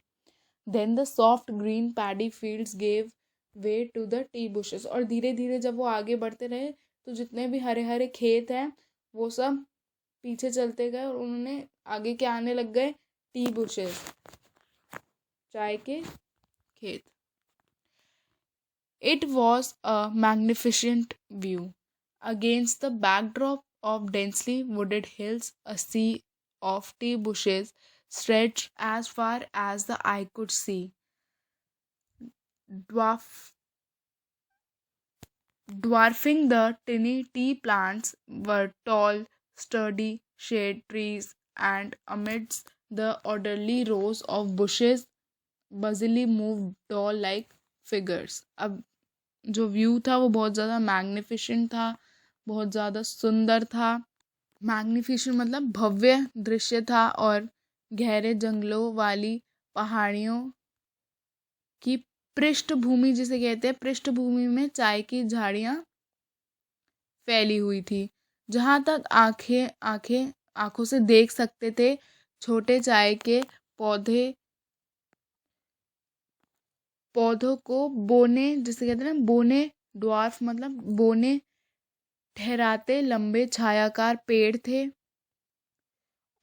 S1: Then the soft green paddy fields gave way to the tea bushes. और धीरे धीरे जब वो आगे बढ़ते रहे तो जितने भी हरे हरे खेत हैं वो सब पीछे चलते गए और उन्होंने आगे के आने लग गए टी बुशेस, चाय के खेत। It was a magnificent view. Against the backdrop of densely wooded hills, a sea of tea bushes stretched as far as the eye could see. Dwarf, Dwarfing the tiny tea plants were tall, sturdy shade trees, and amidst the orderly rows of bushes, busily moved doll-like figures. अब जो view था वो बहुत ज़्यादा magnificent था, बहुत ज़्यादा सुंदर था। मैग्निफिशेंट मतलब भव्य दृश्य था। और गहरे जंगलों वाली पहाड़ियों की पृष्ठभूमि, जिसे कहते हैं पृष्ठभूमि में चाय की झाड़ियाँ फैली हुई थी। जहाँ तक आँखों से देख सकते थे, छोटे चाय के पौधों को बोने, जिसे कहते हैं ना बोने, ड्वार्फ मतलब बोने ठहराते लंबे छायाकार पेड़ थे।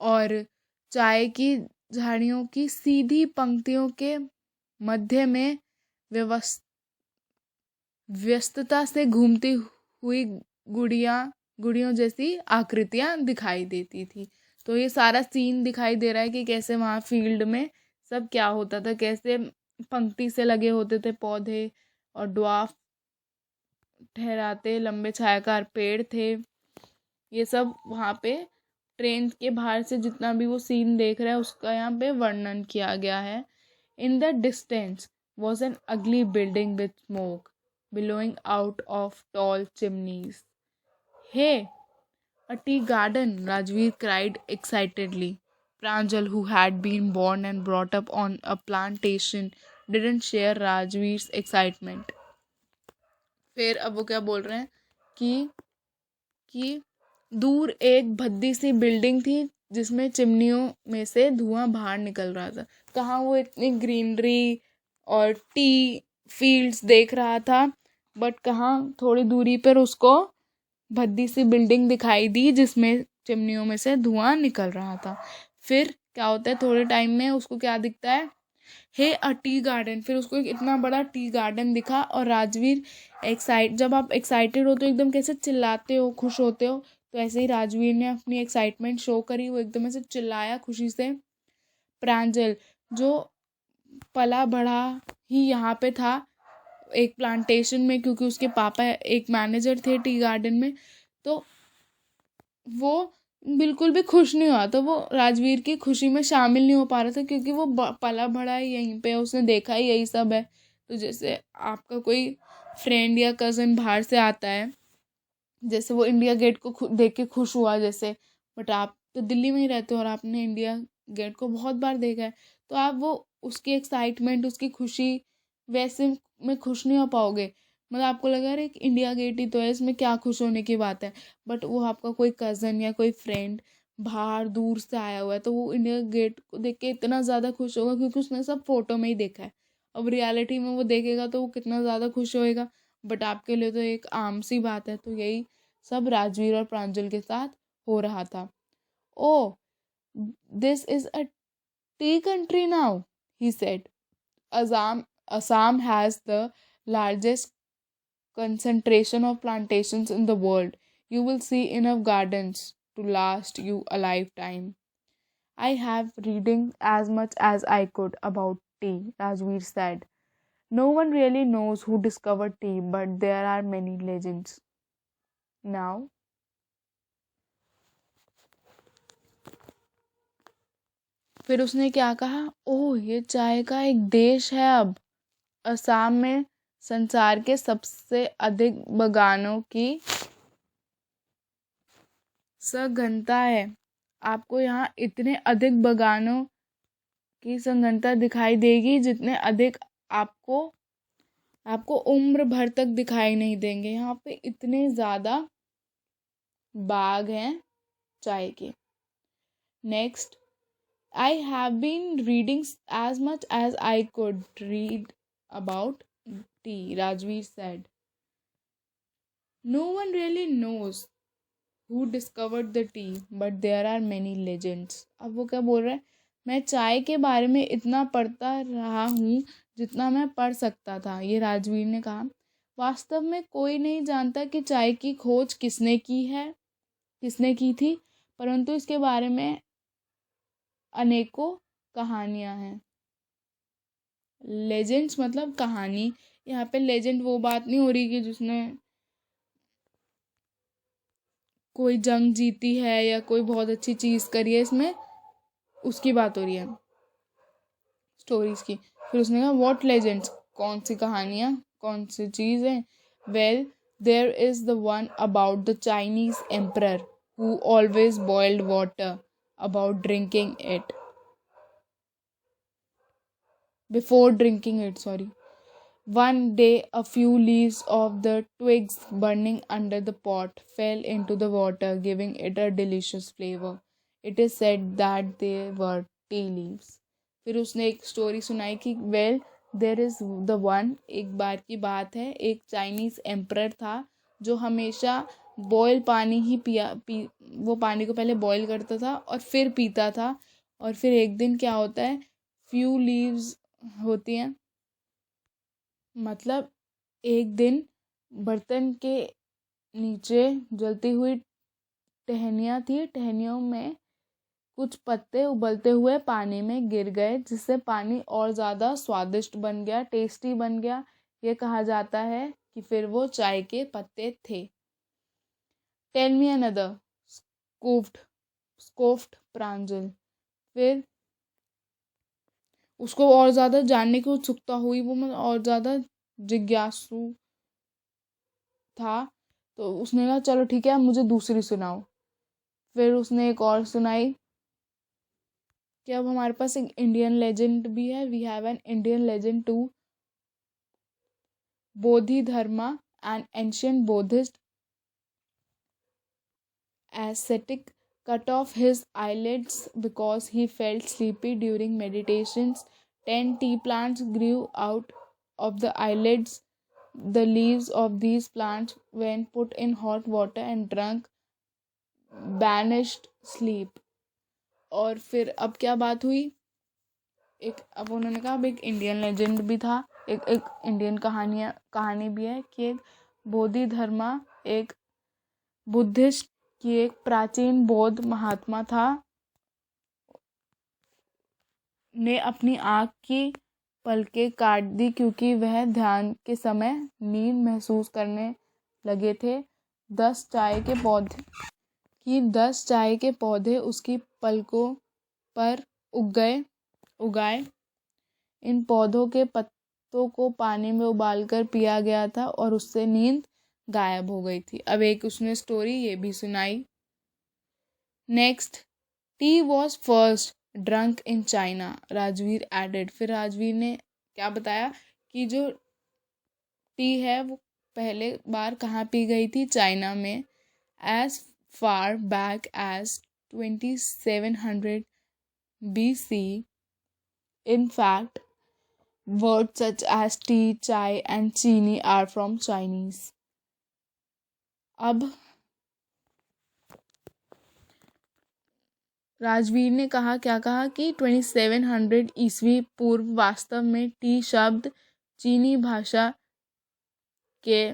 S1: और चाय की झाड़ियों की सीधी पंक्तियों के मध्य में व्यस्तता से घूमती हुई गुड़ियों जैसी आकृतियां दिखाई देती थी। तो ये सारा सीन दिखाई दे रहा है कि कैसे वहाँ फील्ड में सब क्या होता था, कैसे पंक्ति से लगे होते थे पौधे और ड्वार्फ ठहराते लंबे छायाकार पेड़ थे। ये सब वहाँ पे ट्रेन के बाहर से जितना भी वो सीन देख रहा है उसका यहाँ पे वर्णन किया गया है। In the distance was an अगली building with smoke billowing out of tall chimneys. Hey, a tea garden, Rajveer cried excitedly. Pranjal, who had been born and brought up on a plantation, didn't share Rajveer's excitement. फिर अब वो क्या बोल रहे हैं कि दूर एक भद्दी सी बिल्डिंग थी जिसमें चिमनियों में से धुआं बाहर निकल रहा था। कहाँ वो इतनी ग्रीनरी और टी फील्ड्स देख रहा था, बट कहाँ थोड़ी दूरी पर उसको भद्दी सी बिल्डिंग दिखाई दी जिसमें चिमनियों में से धुआं निकल रहा था। फिर क्या होता है, थोड़े टाइम में उसको क्या दिखता है, हे अ टी गार्डन। फिर उसको एक इतना बड़ा टी गार्डन दिखा। और राजवीर जब आप एक्साइटेड हो तो एकदम कैसे चिल्लाते हो, खुश होते हो, तो ऐसे ही राजवीर ने अपनी एक्साइटमेंट शो करी। वो एकदम ऐसे चिल्लाया खुशी से। प्रांजल, जो पला बढ़ा ही यहाँ पे था एक प्लांटेशन में, क्योंकि उसके पापा एक मैनेजर थे टी गार्डन में, तो वो बिल्कुल भी खुश नहीं हुआ। तो वो राजवीर की खुशी में शामिल नहीं हो पा रहा था, क्योंकि वो पला बढ़ा ही यहीं पे, उसने देखा ही यही सब है। तो जैसे आपका कोई फ्रेंड या कज़न बाहर से आता है, जैसे वो इंडिया गेट को देख के खुश हुआ, जैसे बट आप तो दिल्ली में ही रहते हो और आपने इंडिया गेट को बहुत बार देखा है, तो आप वो उसकी एक्साइटमेंट, उसकी खुशी वैसे में खुश नहीं हो पाओगे। मतलब आपको लगा अरे एक इंडिया गेट ही तो है, इसमें क्या खुश होने की बात है। बट वो आपका कोई कज़न या कोई फ्रेंड बाहर दूर से आया हुआ है, तो वो इंडिया गेट को देख के इतना ज़्यादा खुश होगा क्योंकि उसने सब फोटो में ही देखा है। अब रियलिटी में वो देखेगा तो वो कितना ज़्यादा खुश होएगा। बट आपके लिए तो एक आम सी बात है। तो यही सब राजवीर और प्रांजल के साथ हो रहा था। Oh, this is a tea country now, he said. Assam has the largest concentration of plantations in the world. You will see enough gardens to last you a lifetime. I have reading as much as I could about tea, Rajveer said. No one really knows who discovered tea, but there are many legends. Now, फिर उसने क्या कहा, ओह ये चाय का एक देश है अब। असम में संसार के सबसे अधिक बागानों की सघनता है। आपको यहाँ इतने अधिक बागानों की सघनता दिखाई देगी जितने अधिक आपको आपको उम्र भर तक दिखाई नहीं देंगे। यहाँ पे इतने ज़्यादा बाग हैं चाय के। Next, I have been reading as much as I could read about tea, Rajveer said. No one really knows who discovered the tea, but there are many legends. अब वो क्या बोल रहा है, मैं चाय के बारे में इतना पढ़ता रहा हूँ जितना मैं पढ़ सकता था, ये राजवीर ने कहा। वास्तव में कोई नहीं जानता कि चाय की खोज किसने की थी, परंतु इसके बारे में अनेकों कहानियां हैं। लेजेंड्स मतलब कहानी। यहाँ पे लेजेंड वो बात नहीं हो रही कि जिसने कोई जंग जीती है या कोई बहुत अच्छी चीज़ करी है, इसमें उसकी बात हो रही है, स्टोरीज की। फिर उसने कहा व्हाट लेजेंड्स, कौन सी कहानियाँ, कौन सी चीज़ें। Well, there is the one about the Chinese emperor who always boiled water about drinking it before drinking it, sorry. One day, a few leaves of the twigs burning under the pot fell into the water, giving it a delicious flavor. It is said that they were tea leaves. फिर उसने एक story सुनाई कि well there is the one, एक बार की बात है, एक चाइनीज़ एम्परर था जो हमेशा बॉयल पानी ही वो पानी को पहले बॉयल करता था और फिर पीता था। और फिर एक दिन क्या होता है, फ्यू लीव्स होती हैं, मतलब एक दिन बर्तन के नीचे जलती हुई टहनियाँ थी, टहनियों में कुछ पत्ते उबलते हुए पानी में गिर गए, जिससे पानी और ज़्यादा स्वादिष्ट बन गया, टेस्टी बन गया। ये कहा जाता है कि फिर वो चाय के पत्ते थे। टेल मी अनदर, स्कोफ्ड प्रांजल। फिर उसको और ज़्यादा जानने की उत्सुकता हुई, वो मतलब और ज़्यादा जिज्ञासु था। तो उसने कहा चलो ठीक है, अब मुझे दूसरी सुनाओ। फिर उसने एक और सुनाई कि अब हमारे पास एक इंडियन लेजेंड भी है, we have an Indian legend too. Bodhidharma, an ancient Buddhist ascetic, cut off his eyelids because he felt sleepy during meditations. 10 tea plants grew out of the eyelids. The leaves of these plants, when put in hot water and drunk, banished sleep. और फिर अब क्या बात हुई, अब उन्होंने कहा अब एक इंडियन लेजेंड भी था, एक इंडियन कहानी भी है कि एक बोधिधर्मा, एक बुद्धिस्ट की एक प्राचीन बौद्ध महात्मा था, ने अपनी आँख की पलकें काट दी क्योंकि वह ध्यान के समय नींद महसूस करने लगे थे। 10 चाय के पौधे उसकी पलकों पर उगाए। इन पौधों के पत्तों को पानी में उबालकर पिया गया था और उससे नींद गायब हो गई थी। अब एक उसने स्टोरी ये भी सुनाई। Next, tea was first drunk in China, Rajveer added. फिर राजवीर ने क्या बताया कि जो टी है वो पहले बार कहाँ पी गई थी, चाइना में। As far back as 2700 BC। In fact, words such as tea, chai and चीनी are from Chinese. अब राजवीर ने कहा, क्या कहा कि 2700 ईस्वी पूर्व वास्तव में टी शब्द चीनी भाषा के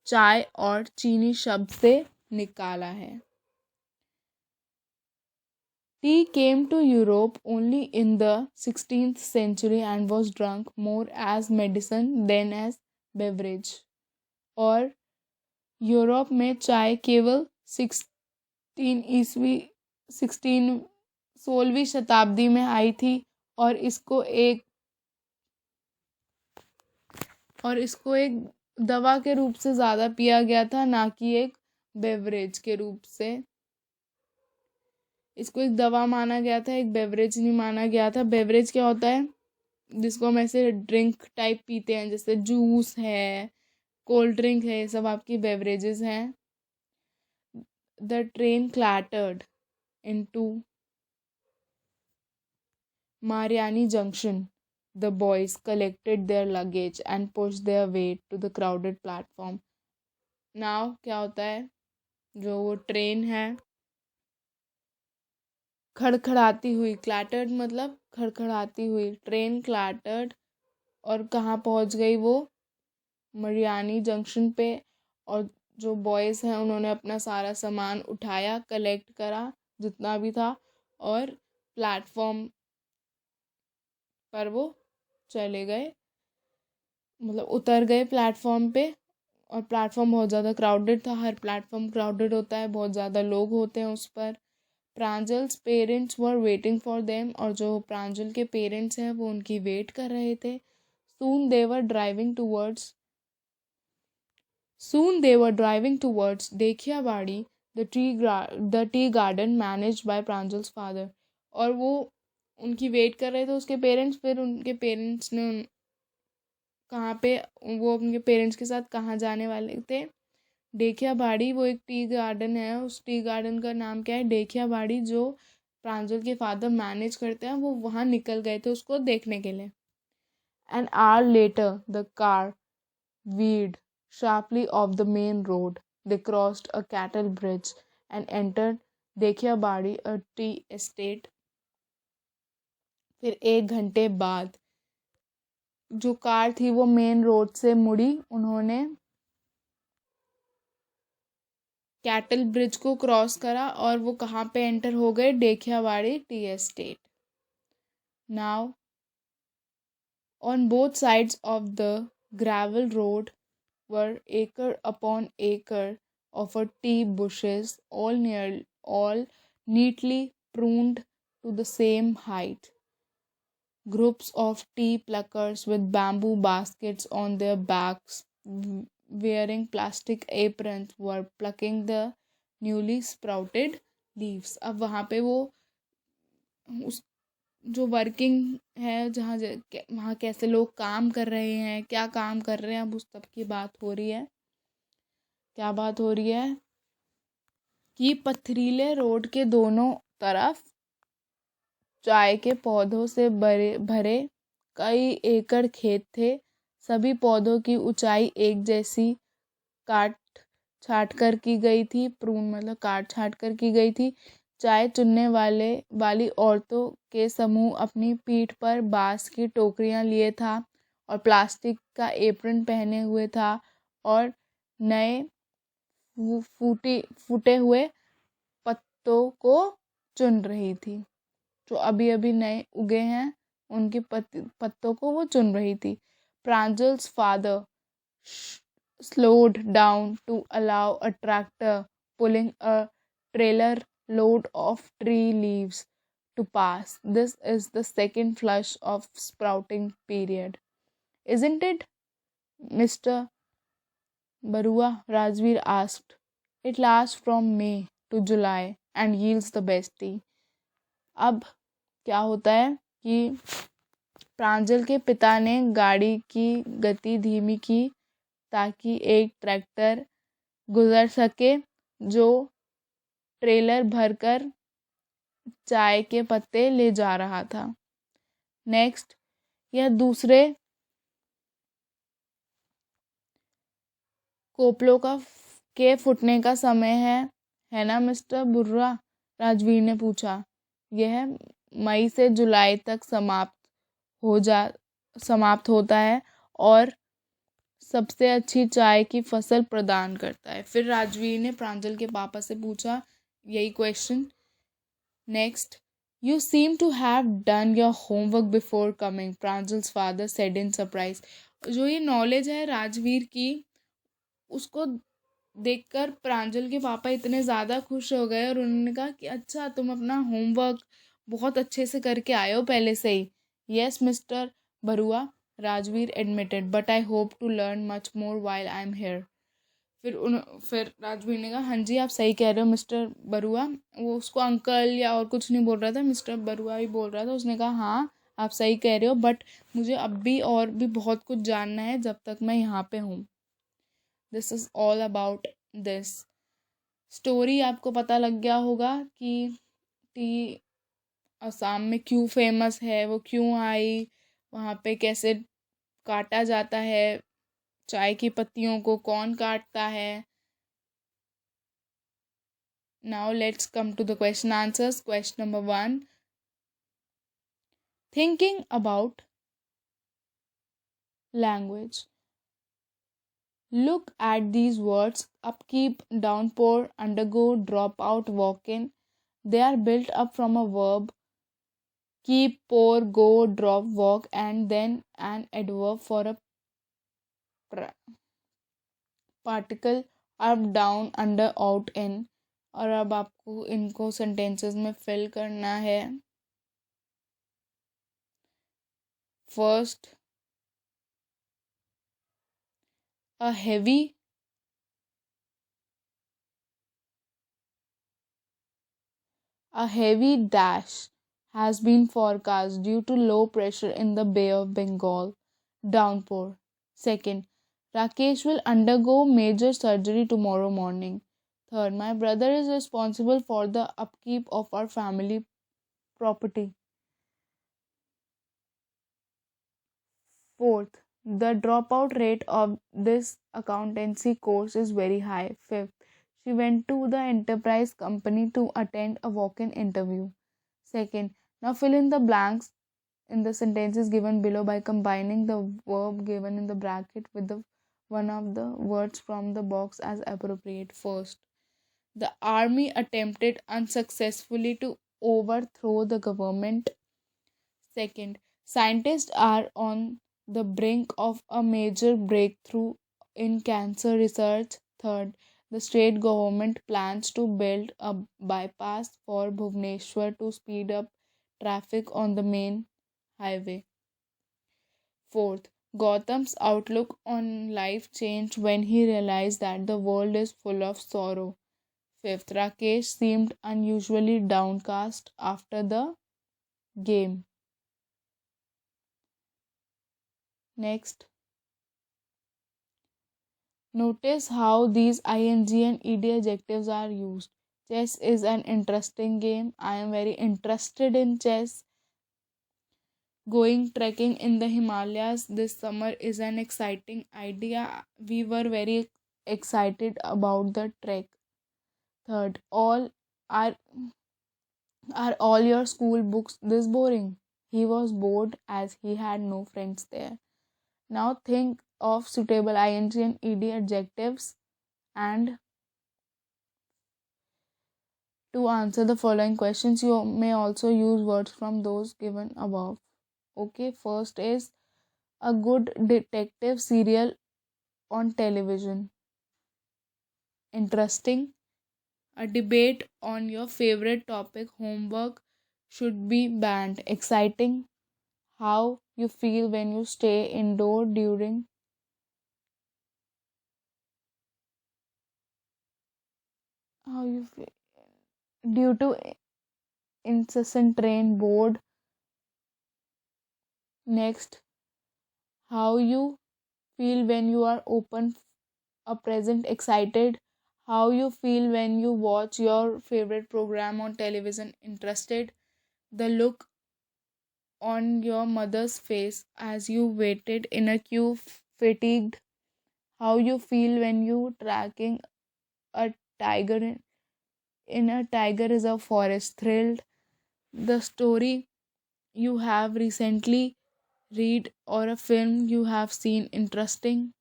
S1: चाय और चीनी शब्द से निकाला है। Tea came to Europe only in the 16th century and was drunk more as medicine than as beverage। और यूरोप में चाय केवल 16वीं शताब्दी में आई थी और इसको एक दवा के रूप से ज़्यादा पिया गया था, ना कि एक बेवरेज के रूप से। इसको एक दवा माना गया था, एक बेवरेज नहीं माना गया था। बेवरेज क्या होता है, जिसको हम ऐसे ड्रिंक टाइप पीते हैं, जैसे जूस है, कोल्ड ड्रिंक है, ये सब आपकी बेवरेजेस हैं। The train clattered into Mariani junction. The boys collected their luggage and pushed their way to the crowded platform। Now क्या होता है, जो वो ट्रेन है खड़खड़ाती हुई, क्लैटर्ड मतलब खड़खड़ाती हुई, ट्रेन क्लैटर्ड, और कहाँ पहुँच गई वो, मरियानी जंक्शन पे। और जो बॉयज़ हैं उन्होंने अपना सारा सामान उठाया, कलेक्ट करा जितना भी था, और प्लेटफॉर्म पर वो चले गए, मतलब उतर गए प्लेटफॉर्म पे। और प्लेटफॉर्म बहुत ज़्यादा क्राउडेड था, हर प्लेटफॉर्म क्राउडेड होता है, बहुत ज़्यादा लोग होते हैं उस पर। Pranjal's parents were waiting for them, और जो प्रांजल के पेरेंट्स हैं वो उनकी वेट कर रहे थे। Soon they were driving towards Dhekiabari, the tea garden manage by Pranjal's father. और वो उनकी वेट कर रहे थे उसके पेरेंट्स। फिर उनके पेरेंट्स ने कहाँ पे, वो अपने पेरेंट्स के साथ कहाँ जाने वाले थे, देखियाबाड़ी। वो एक टी गार्डन है, उस टी गार्डन का नाम क्या है, देखियाबाड़ी, जो प्रांजल के फादर मैनेज करते हैं। वो वहाँ निकल गए थे उसको देखने के लिए। An hour later the car veered sharply off the main road। They crossed a cattle bridge and entered देखियाबाड़ी, a tea estate। फिर 1 घंटे बाद जो कार थी वो मेन रोड से मुड़ी, उन्होंने कैटल ब्रिज को क्रॉस करा और वो कहाँ पे एंटर हो गए, Dhekiabari tea estate. Now on both sides of the gravel road were acre upon acre of a tea bushes, all neatly pruned to the same height। Groups of tea pluckers with bamboo baskets on their backs, wearing plastic aprons, were plucking the newly sprouted leaves। अब वहाँ पे वो उस जो working है, जहाँ वहाँ कैसे लोग काम कर रहे हैं, क्या काम कर रहे हैं, अब उस सब की बात हो रही है। क्या बात हो रही है कि पथरीले रोड के दोनों तरफ चाय के पौधों से भरे कई एकड़ खेत थे। सभी पौधों की ऊंचाई एक जैसी काट छाट कर की गई थी, प्रून मतलब काट छाट कर की गई थी। चाय चुनने वाली औरतों के समूह अपनी पीठ पर बांस की टोकरियां लिए था और प्लास्टिक का एप्रन पहने हुए था, और नए फूटे हुए पत्तों को चुन रही थी। जो अभी अभी नए उगे हैं उनके पत्तों को वो चुन रही थी। Pranjal's father slowed down to allow a tractor pulling a trailer load of tree leaves to pass। This is the second flush of sprouting period, isn't it, Mr. Barua? Rajveer asked। It lasts from May to July and yields the best tea. अब क्या होता है कि प्रांजल के पिता ने गाड़ी की गति धीमी की ताकि एक ट्रैक्टर गुजर सके जो ट्रेलर भरकर चाय के पत्ते ले जा रहा था। नेक्स्ट, यह दूसरे कोपलों के फूटने का समय है ना मिस्टर बुर्रा? राजवीर ने पूछा। यह मई से जुलाई तक समाप्त होता है और सबसे अच्छी चाय की फसल प्रदान करता है। फिर राजवीर ने प्रांजल के पापा से पूछा यही question. Next, you seem to have done your homework before coming, Pranjal's father said in surprise. जो ये नॉलेज है राजवीर की, उसको देखकर प्रांजल के पापा इतने ज़्यादा खुश हो गए और उन्होंने कहा कि अच्छा, तुम अपना होमवर्क बहुत अच्छे से करके आए हो पहले से ही। Yes mister Barua, Rajvir admitted, but I hope to learn much more while I am here. फिर राजवीर ने कहा हाँ जी, आप सही कह रहे हो मिस्टर बरुआ। वो उसको अंकल या और कुछ नहीं बोल रहा था, मिस्टर बरुआ ही बोल रहा था। उसने कहा हाँ, आप सही कह रहे हो, बट मुझे अब भी और भी बहुत कुछ जानना है जब तक मैं यहाँ पे हूँ। This is all about this story. आपको पता लग गया होगा कि टी असम में क्यों फेमस है, वो क्यों आई, वहाँ पे कैसे काटा जाता है, चाय की पत्तियों को कौन काटता है। Now let's come to the question answers. Question number 1. Thinking about language. Look at these words: upkeep, downpour, undergo, drop out, walk in. They are built up from a verb: keep, pour, go, drop, walk, and then an adverb for a particle: up, down, under, out, in. और अब आपको इनको sentences में fill करना है। First, a heavy dash has been forecast due to low pressure in the Bay of Bengal. Downpour. Second, Rakesh will undergo major surgery tomorrow morning. Third, my brother is responsible for the upkeep of our family property. Fourth, the dropout rate of this accountancy course is very high. Fifth, she went to the enterprise company to attend a walk-in interview. Second, now fill in the blanks in the sentences given below by combining the verb given in the bracket with one of the words from the box as appropriate. First, the army attempted unsuccessfully to overthrow the government. Second, scientists are on the brink of a major breakthrough in cancer research. Third, the state government plans to build a bypass for Bhubaneswar to speed up traffic on the main highway. Fourth, Gautam's outlook on life changed when he realized that the world is full of sorrow. Fifth, Rakesh seemed unusually downcast after the game. Next, notice how these ing and ed adjectives are used. Chess is an interesting game. I am very interested in chess. Going trekking in the Himalayas this summer is an exciting idea. We were very excited about the trek. Third, are all your school books this boring? He was bored as he had no friends there. Now think of suitable ing and ed adjectives and to answer the following questions you may also use words from those given above. Okay, first is a good detective serial on television. Interesting. A debate on your favorite topic: homework should be banned. Exciting. How you feel when you stay indoor during how you feel due to incessant rain, bored. Next, how you feel when you are open a present, excited. How you feel when you watch your favorite program on television, interested. The look on your mother's face as you waited in a queue, fatigued. How you feel when you tracking a tiger in a tiger reserve forest, thrilled. The story you have recently read or a film you have seen, interesting.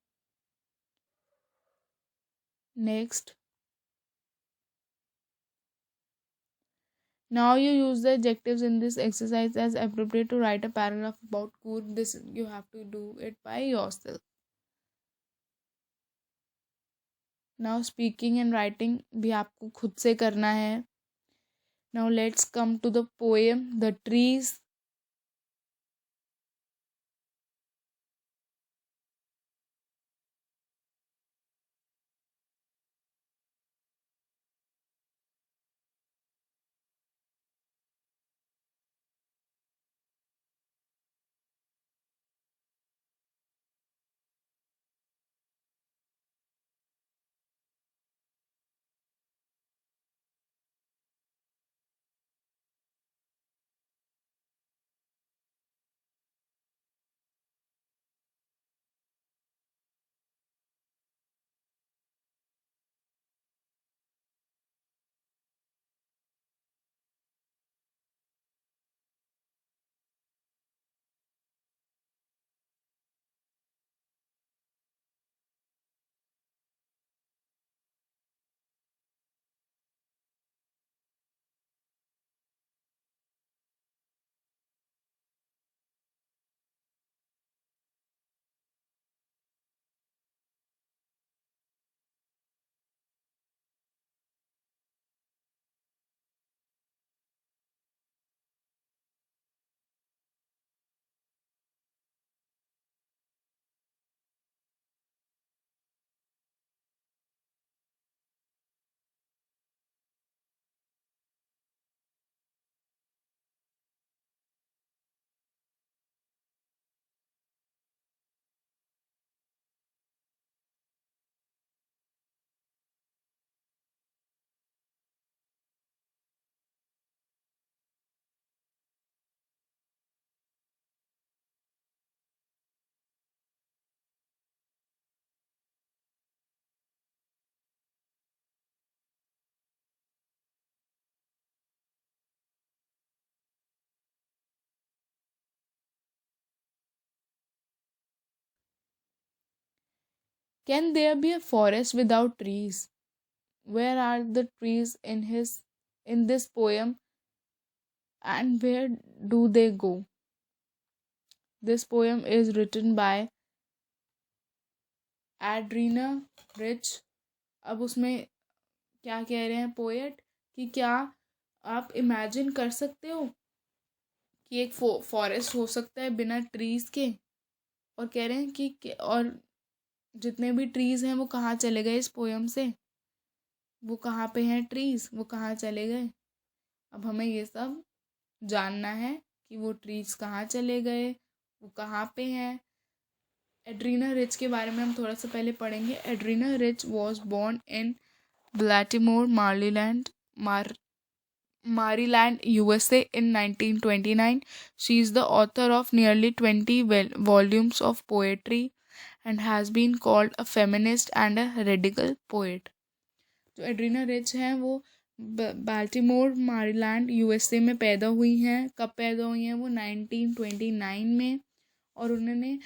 S1: Next, now you use the adjectives in this exercise as appropriate to write a paragraph about Coorg. This you have to do it by yourself. Now speaking and writing भी आपको खुद से करना है. Now let's come to the poem The Trees. Can there be a forest without trees? Where are the trees in this poem, and where do they go? This poem is written by Adrienne Rich. अब उसमें क्या कह रहे हैं poet कि क्या आप imagine कर सकते हो कि एक फॉरेस्ट हो सकता है बिना ट्रीज के, और कह रहे हैं कि और जितने भी ट्रीज हैं वो कहाँ चले गए इस पोयम से, वो कहाँ पे हैं ट्रीज, वो कहाँ चले गए. अब हमें ये सब जानना है कि वो ट्रीज कहाँ चले गए, वो कहाँ पे हैं. एड्रीना रिच के बारे में हम थोड़ा सा पहले पढ़ेंगे. Adrienne Rich was born in Baltimore Maryland, USA in 1929. She is the author of nearly 20 volumes of poetry and has been called a feminist and a radical poet. जो एड्रीना रिच हैं वो बाल्टीमोर मैरीलैंड यूएसए में पैदा हुई हैं. कब पैदा हुई हैं वो 1929 में. और उन्होंने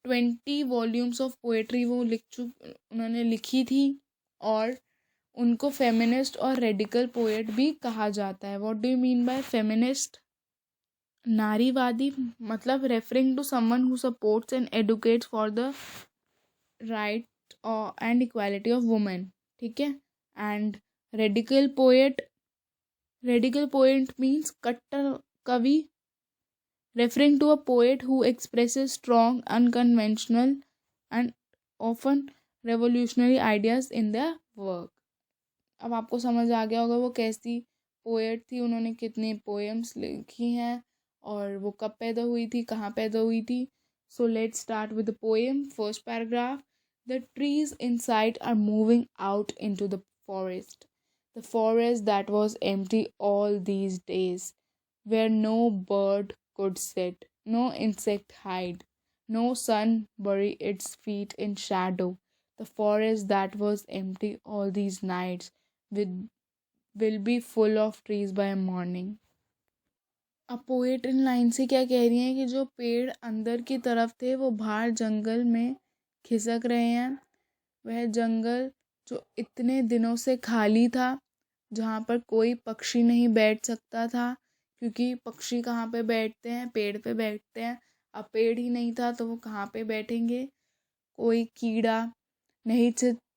S1: 20 वॉल्यूम्स ऑफ पोएट्री वो उन्होंने लिखी थी. और उनको फेमिनिस्ट और रेडिकल पोएट भी कहा जाता है. What do you mean by feminist? नारीवादी, मतलब referring to someone who supports and educates for the right and equality of women. ठीक है. एंड रेडिकल पोएट मीन्स कट्टर कवि, referring to a poet who expresses strong, unconventional, and often revolutionary ideas in their work. अब आपको समझ आ गया होगा वो कैसी पोएट थी, उन्होंने कितनी पोएम्स लिखी हैं और वो कब पैदा हुई थी, कहाँ पैदा हुई थी. So let's start with the poem. First paragraph. The trees inside are moving out into the forest. The forest that was empty all these days, where no bird could sit, no insect hide, no sun bury its feet in shadow. The forest that was empty all these nights with, will be full of trees by morning. अब poet in line से क्या कह रही हैं कि जो पेड़ अंदर की तरफ थे वो बाहर जंगल में खिसक रहे हैं. वह जंगल जो इतने दिनों से खाली था, जहाँ पर कोई पक्षी नहीं बैठ सकता था, क्योंकि पक्षी कहाँ पे बैठते हैं, पेड़ पे बैठते हैं. अब पेड़ ही नहीं था तो वो कहाँ पे बैठेंगे. कोई कीड़ा नहीं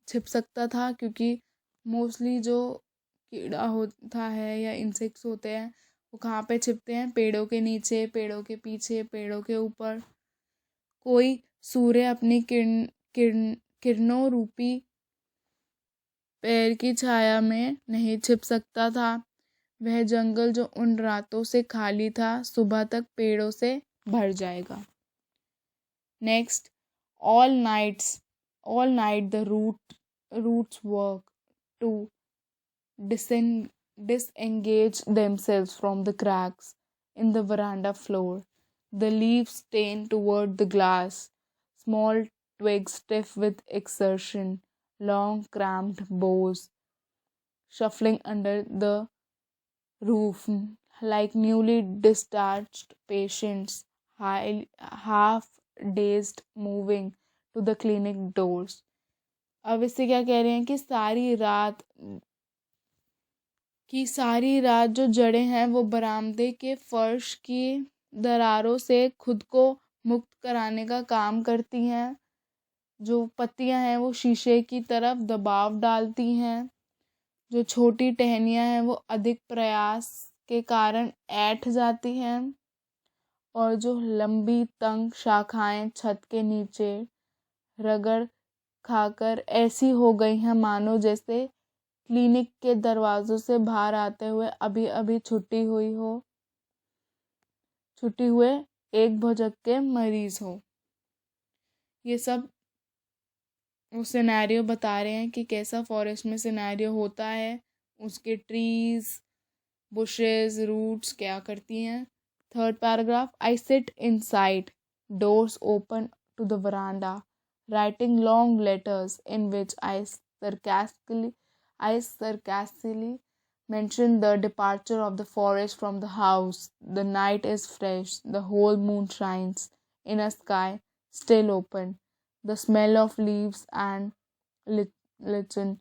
S1: छिप सकता था, क्योंकि मोस्टली जो कीड़ा होता है या इंसेक्ट्स होते हैं वो कहाँ पे छिपते हैं, पेड़ों के नीचे, पेड़ों के पीछे, पेड़ों के ऊपर. कोई सूर्य अपनी किरणों रूपी पैर की छाया में नहीं छिप सकता था. वह जंगल जो उन रातों से खाली था, सुबह तक पेड़ों से भर जाएगा. Next. All night the roots work to disengage themselves from the cracks in the veranda floor. The leaves stain toward the glass, small twigs stiff with exertion, long cramped boughs shuffling under the roof like newly discharged patients, half dazed, moving to the clinic doors. अब इससे क्या कह रहे हैं कि सारी रात जो जड़ें हैं वो बरामदे के फर्श की दरारों से खुद को मुक्त कराने का काम करती हैं. जो पत्तियां हैं वो शीशे की तरफ दबाव डालती हैं. जो छोटी टहनियां हैं वो अधिक प्रयास के कारण ऐंठ जाती हैं. और जो लंबी तंग शाखाएं छत के नीचे रगड़ खाकर ऐसी हो गई हैं मानो जैसे क्लिनिक के दरवाजों से बाहर आते हुए अभी अभी छुट्टी हुए एक भुजक के मरीज हो. ये सब वो सिनेरियो बता रहे हैं कि कैसा फॉरेस्ट में सिनेरियो होता है. उसके ट्रीज, बुशेस, रूट्स क्या करती हैं. Third paragraph. I sit inside, doors open to the veranda, writing long letters in which I sarcastically mention the departure of the forest from the house. The night is fresh, the whole moon shines in a sky still open. The smell of leaves and lichen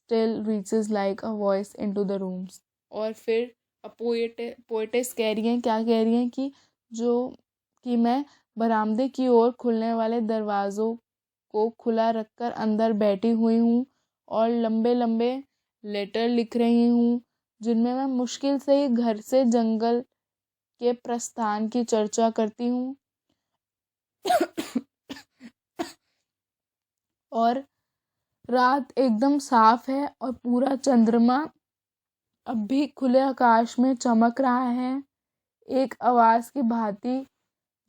S1: still reaches like a voice into the rooms. और फिर poetess कह रही हैं, क्या कह रही हैं कि मैं बरामदे की ओर खुलने वाले दरवाज़ों को खुला रखकर अंदर बैठी हुई हूँ और लंबे लंबे लेटर लिख रही हूँ, जिनमें मैं मुश्किल से ही घर से जंगल के प्रस्थान की चर्चा करती हूँ. और रात एकदम साफ है और पूरा चंद्रमा अब भी खुले आकाश में चमक रहा है, एक आवाज की भांति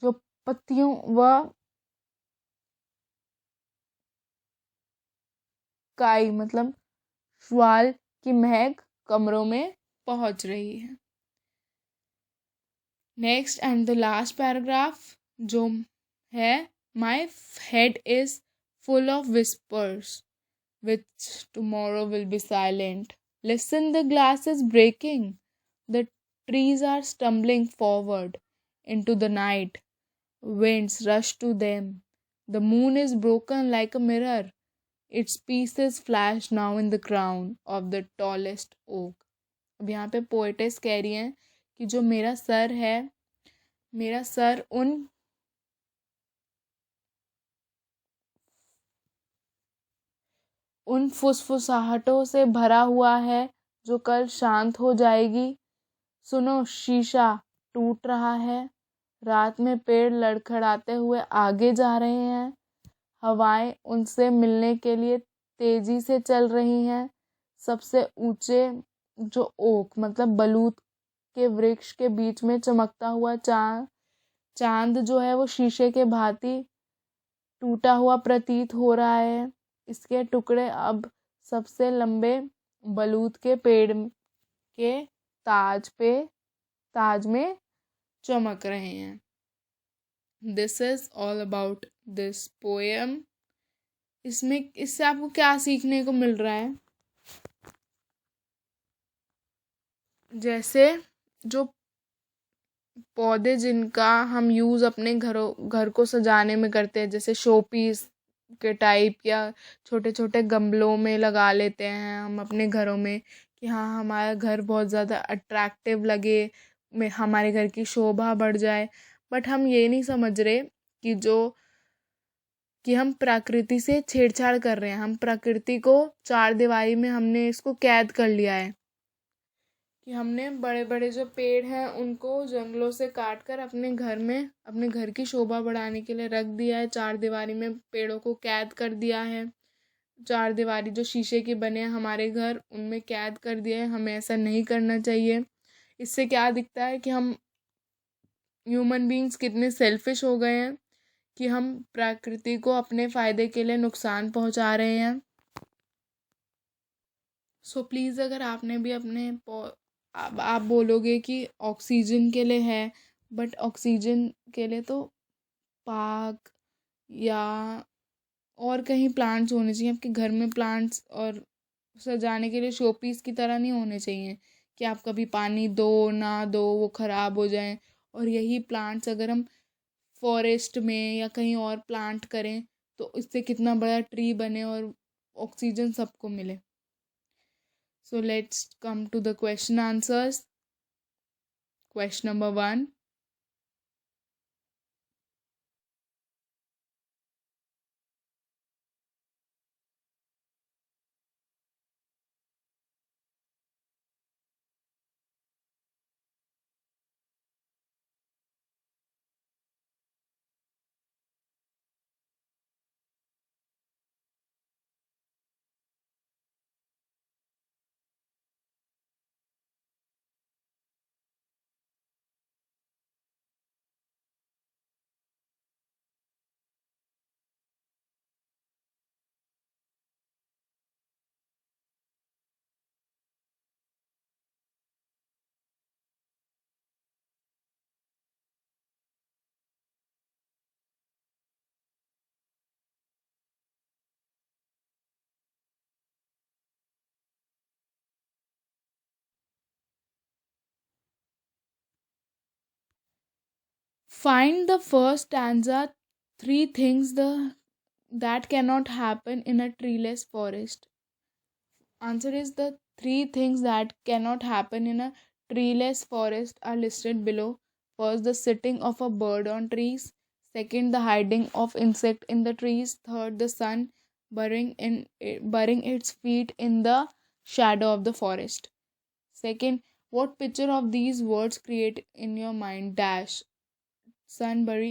S1: जो पत्तियों व काई मतलब श्वाल की महक कमरों में पहुंच रही है. Next and the last paragraph जो है. My head is full of whispers which tomorrow will be silent. Listen, the glass is breaking. The trees are stumbling forward into the night. Winds rush to them. The moon is broken like a mirror. Its pieces flash now in the crown of the tallest oak. अब यहाँ पे poetess कह रही हैं कि जो मेरा sir है, मेरा सर उन फुसफुसाहटों से भरा हुआ है जो कल शांत हो जाएगी. सुनो, शीशा टूट रहा है. रात में पेड़ लड़खड़ाते हुए आगे जा रहे हैं. हवाएं उनसे मिलने के लिए तेजी से चल रही हैं. सबसे ऊंचे जो ओक मतलब बलूत के वृक्ष के बीच में चमकता हुआ चांद जो है वो शीशे के भांति टूटा हुआ प्रतीत हो रहा है। इसके टुकड़े अब सबसे लंबे बलूत के पेड़ के ताज में चमक रहे हैं। This is all about this poem. इससे आपको क्या सीखने को मिल रहा है? जैसे जो पौधे जिनका हम यूज़ अपने घर को सजाने में करते हैं, जैसे शो पीस के टाइप, या छोटे छोटे गमलों में लगा लेते हैं हम अपने घरों में कि हाँ हमारा घर बहुत ज़्यादा अट्रैक्टिव लगे, में हमारे घर की शोभा बढ़ जाए। बट हम ये नहीं समझ रहे कि हम प्रकृति से छेड़छाड़ कर रहे हैं। हम प्रकृति को चार दीवारी में हमने इसको कैद कर लिया है कि हमने बड़े बड़े जो पेड़ हैं उनको जंगलों से काट कर अपने घर में अपने घर की शोभा बढ़ाने के लिए रख दिया है। चार दीवारी में पेड़ों को कैद कर दिया है। चार दीवारी जो शीशे के बने हैं हमारे घर, उनमें कैद कर दिया है। हमें ऐसा नहीं करना चाहिए। इससे क्या दिखता है कि हम ह्यूमन बींग्स कितने सेल्फिश हो गए हैं कि हम प्रकृति को अपने फ़ायदे के लिए नुकसान पहुंचा रहे हैं। सो प्लीज़, अगर आपने भी आप बोलोगे कि ऑक्सीजन के लिए है, बट ऑक्सीजन के लिए तो पार्क या और कहीं प्लांट्स होने चाहिए। आपके घर में प्लांट्स और सजाने के लिए शो पीस की तरह नहीं होने चाहिए कि आप कभी पानी दो ना दो वो ख़राब हो जाएं। और यही प्लांट्स अगर हम फॉरेस्ट में या कहीं और प्लांट करें तो इससे कितना बड़ा ट्री बने और ऑक्सीजन सबको मिले। So let's come to the question answers. Question number 1. Find the first stanza. Three things that cannot happen in a treeless forest. Answer is the three things that cannot happen in a treeless forest are listed below. First, the sitting of a bird on trees. Second, the hiding of insect in the trees. Third, the sun burying its feet in the shadow of the forest. Second, what picture of these words create in your mind? Dash. Sun bury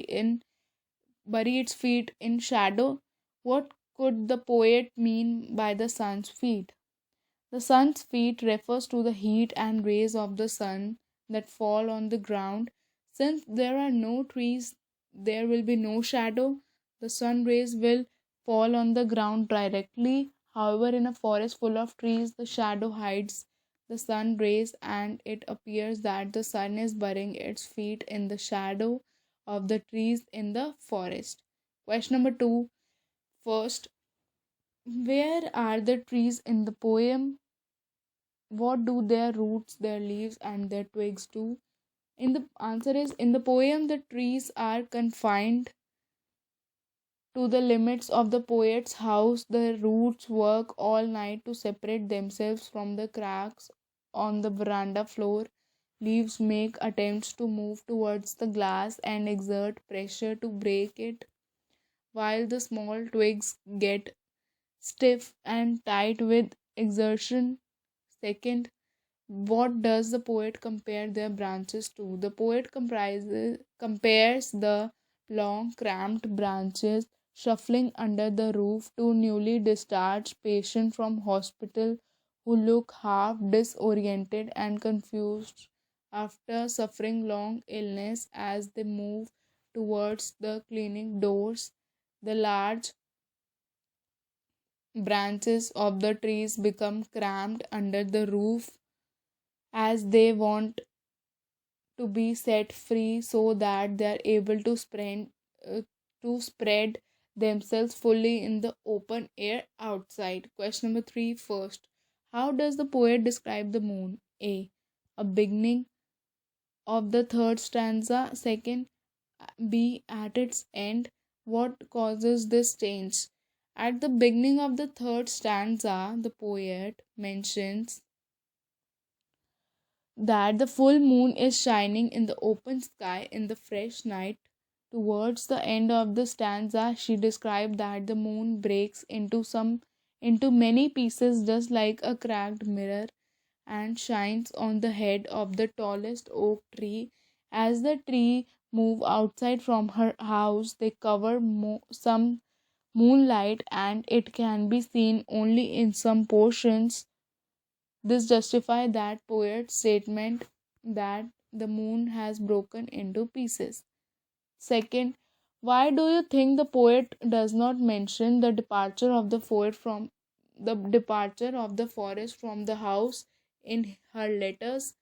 S1: its feet in shadow. What could the poet mean by the sun's feet? The sun's feet refers to the heat and rays of the sun that fall on the ground. Since there are no trees, there will be no shadow. The sun rays will fall on the ground directly. However, in a forest full of trees, the shadow hides the sun rays, and it appears that the sun is burying its feet in the shadow of the trees in the forest. Question number 2. First, where are the trees in the poem? What do their roots, their leaves, and their twigs do? In the answer is, in the poem, the trees are confined to the limits of the poet's house. The roots work all night to separate themselves from the cracks on the veranda floor. Leaves make attempts to move towards the glass and exert pressure to break it, while the small twigs get stiff and tight with exertion. Second, what does the poet compare their branches to? The poet compares the long, cramped branches shuffling under the roof to newly discharged patients from hospital who look half disoriented and confused after suffering long illness as they move towards the clinic doors. The large branches of the trees become cramped under the roof as they want to be set free so that they are able uh, to spread themselves fully in the open air outside. Question number three first. How does the poet describe the moon? A beginning of the third stanza. Second, B, at its end. What causes this change? At the beginning of the third stanza, the poet mentions that the full moon is shining in the open sky in the fresh night. Towards the end of the stanza, she described that the moon breaks into many pieces just like a cracked mirror and shines on the head of the tallest oak tree. As the tree move outside from her house, they cover some moonlight and it can be seen only in some portions. This justifies that poet's statement that the moon has broken into pieces. Second, why do you think the poet does not mention the departure of the forest from the house in her letters?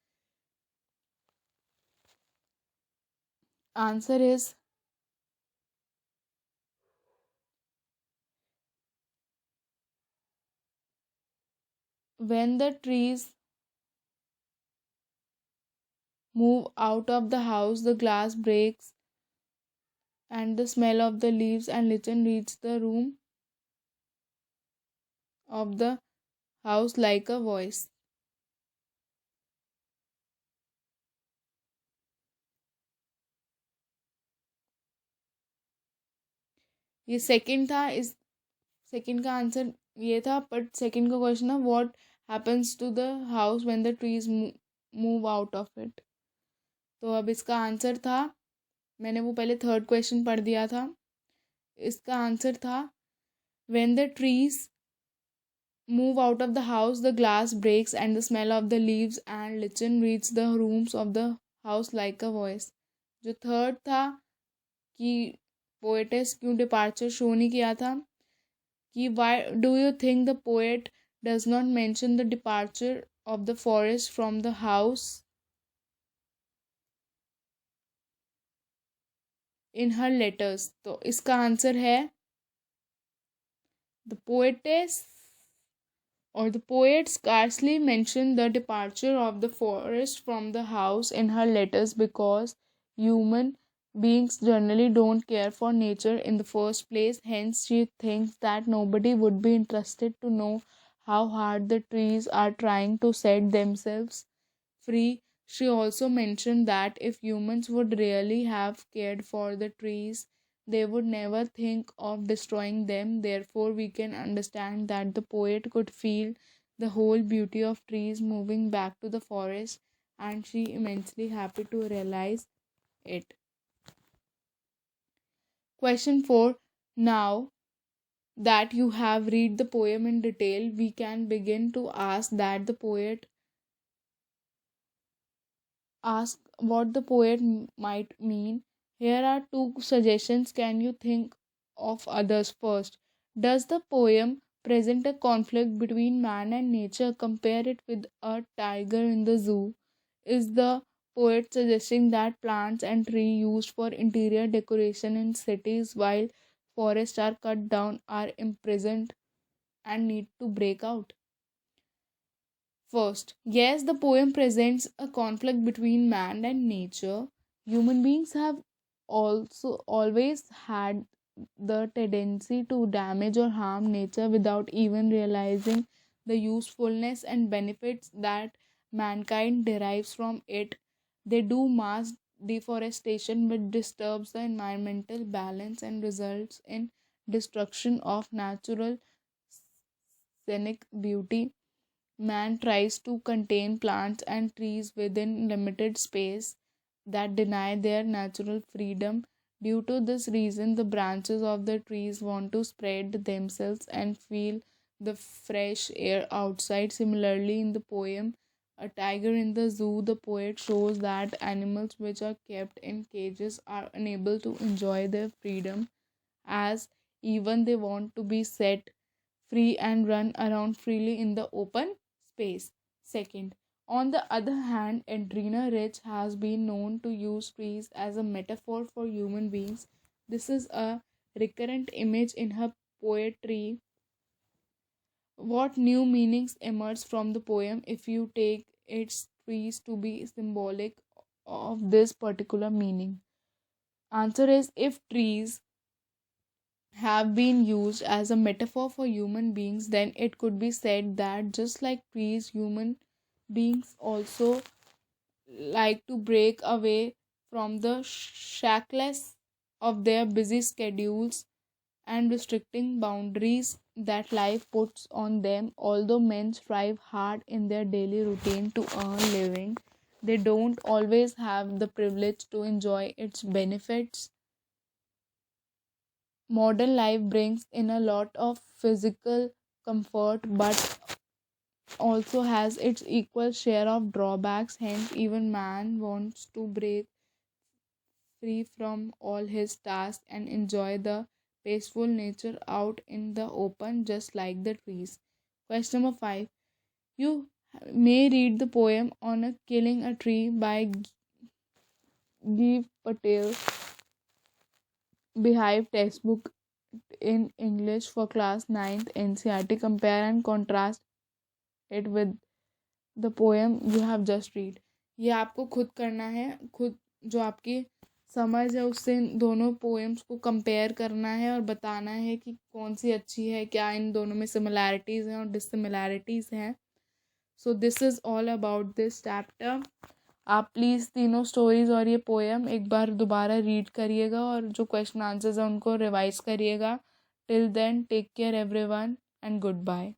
S1: Answer is when the trees move out of the house, the glass breaks and the smell of the leaves and lichen reaches the room of the house like a voice. ये second था इस second का answer ये था but second का question है what happens to the house when the trees move out of it. तो अब इसका आंसर था मैंने वो पहले थर्ड क्वेश्चन पढ़ दिया था। इसका आंसर था when the trees move out of the house the glass breaks and the smell of the leaves and lichen reach the rooms of the house like a voice. जो third था कि poetess क्यों departure show नहीं किया था कि why do you think the poet does not mention the departure of the forest from the house in her letters. तो इसका आंसर है the poetess or the poet scarcely mentioned the departure of the forest from the house in her letters because human beings generally don't care for nature in the first place. Hence, she thinks that nobody would be interested to know how hard the trees are trying to set themselves free. She also mentioned that if humans would really have cared for the trees, they would never think of destroying them. Therefore, we can understand that the poet could feel the whole beauty of trees moving back to the forest, and she immensely happy to realize it. Question 4. Now that you have read the poem in detail, we can begin to ask what the poet might mean. Here are two suggestions. Can you think of others first? Does the poem present a conflict between man and nature? Compare it with a tiger in the zoo. Is the poet suggesting that plants and trees used for interior decoration in cities while forests are cut down are imprisoned and need to break out? First, yes, the poem presents a conflict between man and nature. Human beings have also always had the tendency to damage or harm nature without even realizing the usefulness and benefits that mankind derives from it. They do mass deforestation, which disturbs the environmental balance and results in destruction of natural scenic beauty. Man tries to contain plants and trees within limited space that deny their natural freedom. Due to this reason, the branches of the trees want to spread themselves and feel the fresh air outside. Similarly, in the poem A Tiger in the Zoo, the poet shows that animals which are kept in cages are unable to enjoy their freedom, as even they want to be set free and run around freely in the open space. Second, on the other hand, Adrena Rich has been known to use trees as a metaphor for human beings. This is a recurrent image in her poetry. What new meanings emerge from the poem if you take its trees to be symbolic of this particular meaning? Answer is, if trees have been used as a metaphor for human beings, then it could be said that just like trees, human beings also like to break away from the shackles of their busy schedules and restricting boundaries that life puts on them. Although men strive hard in their daily routine to earn living, they don't always have the privilege to enjoy its benefits. Modern life brings in a lot of physical comfort but also has its equal share of drawbacks. Hence, even man wants to break free from all his tasks and enjoy the peaceful nature out in the open, just like the trees. Question number 5. You may read the poem on a Killing a Tree by Giv Patel Behive textbook in English for class 9th NCERT. Compare and contrast it with the poem you have just read. ये आपको खुद करना है, खुद जो आपकी समझ है उससे इन दोनों पोएम्स को कंपेयर करना है और बताना है कि कौन सी अच्छी है, क्या इन दोनों में सिमिलैरिटीज़ हैं और डिससिमिलैरिटीज़ हैं. So this is all about this chapter. आप प्लीज़ तीनों स्टोरीज़ और ये पोएम एक बार दोबारा रीड करिएगा और जो क्वेश्चन आंसर्स हैं उनको रिवाइज करिएगा. Till then take care everyone and good bye.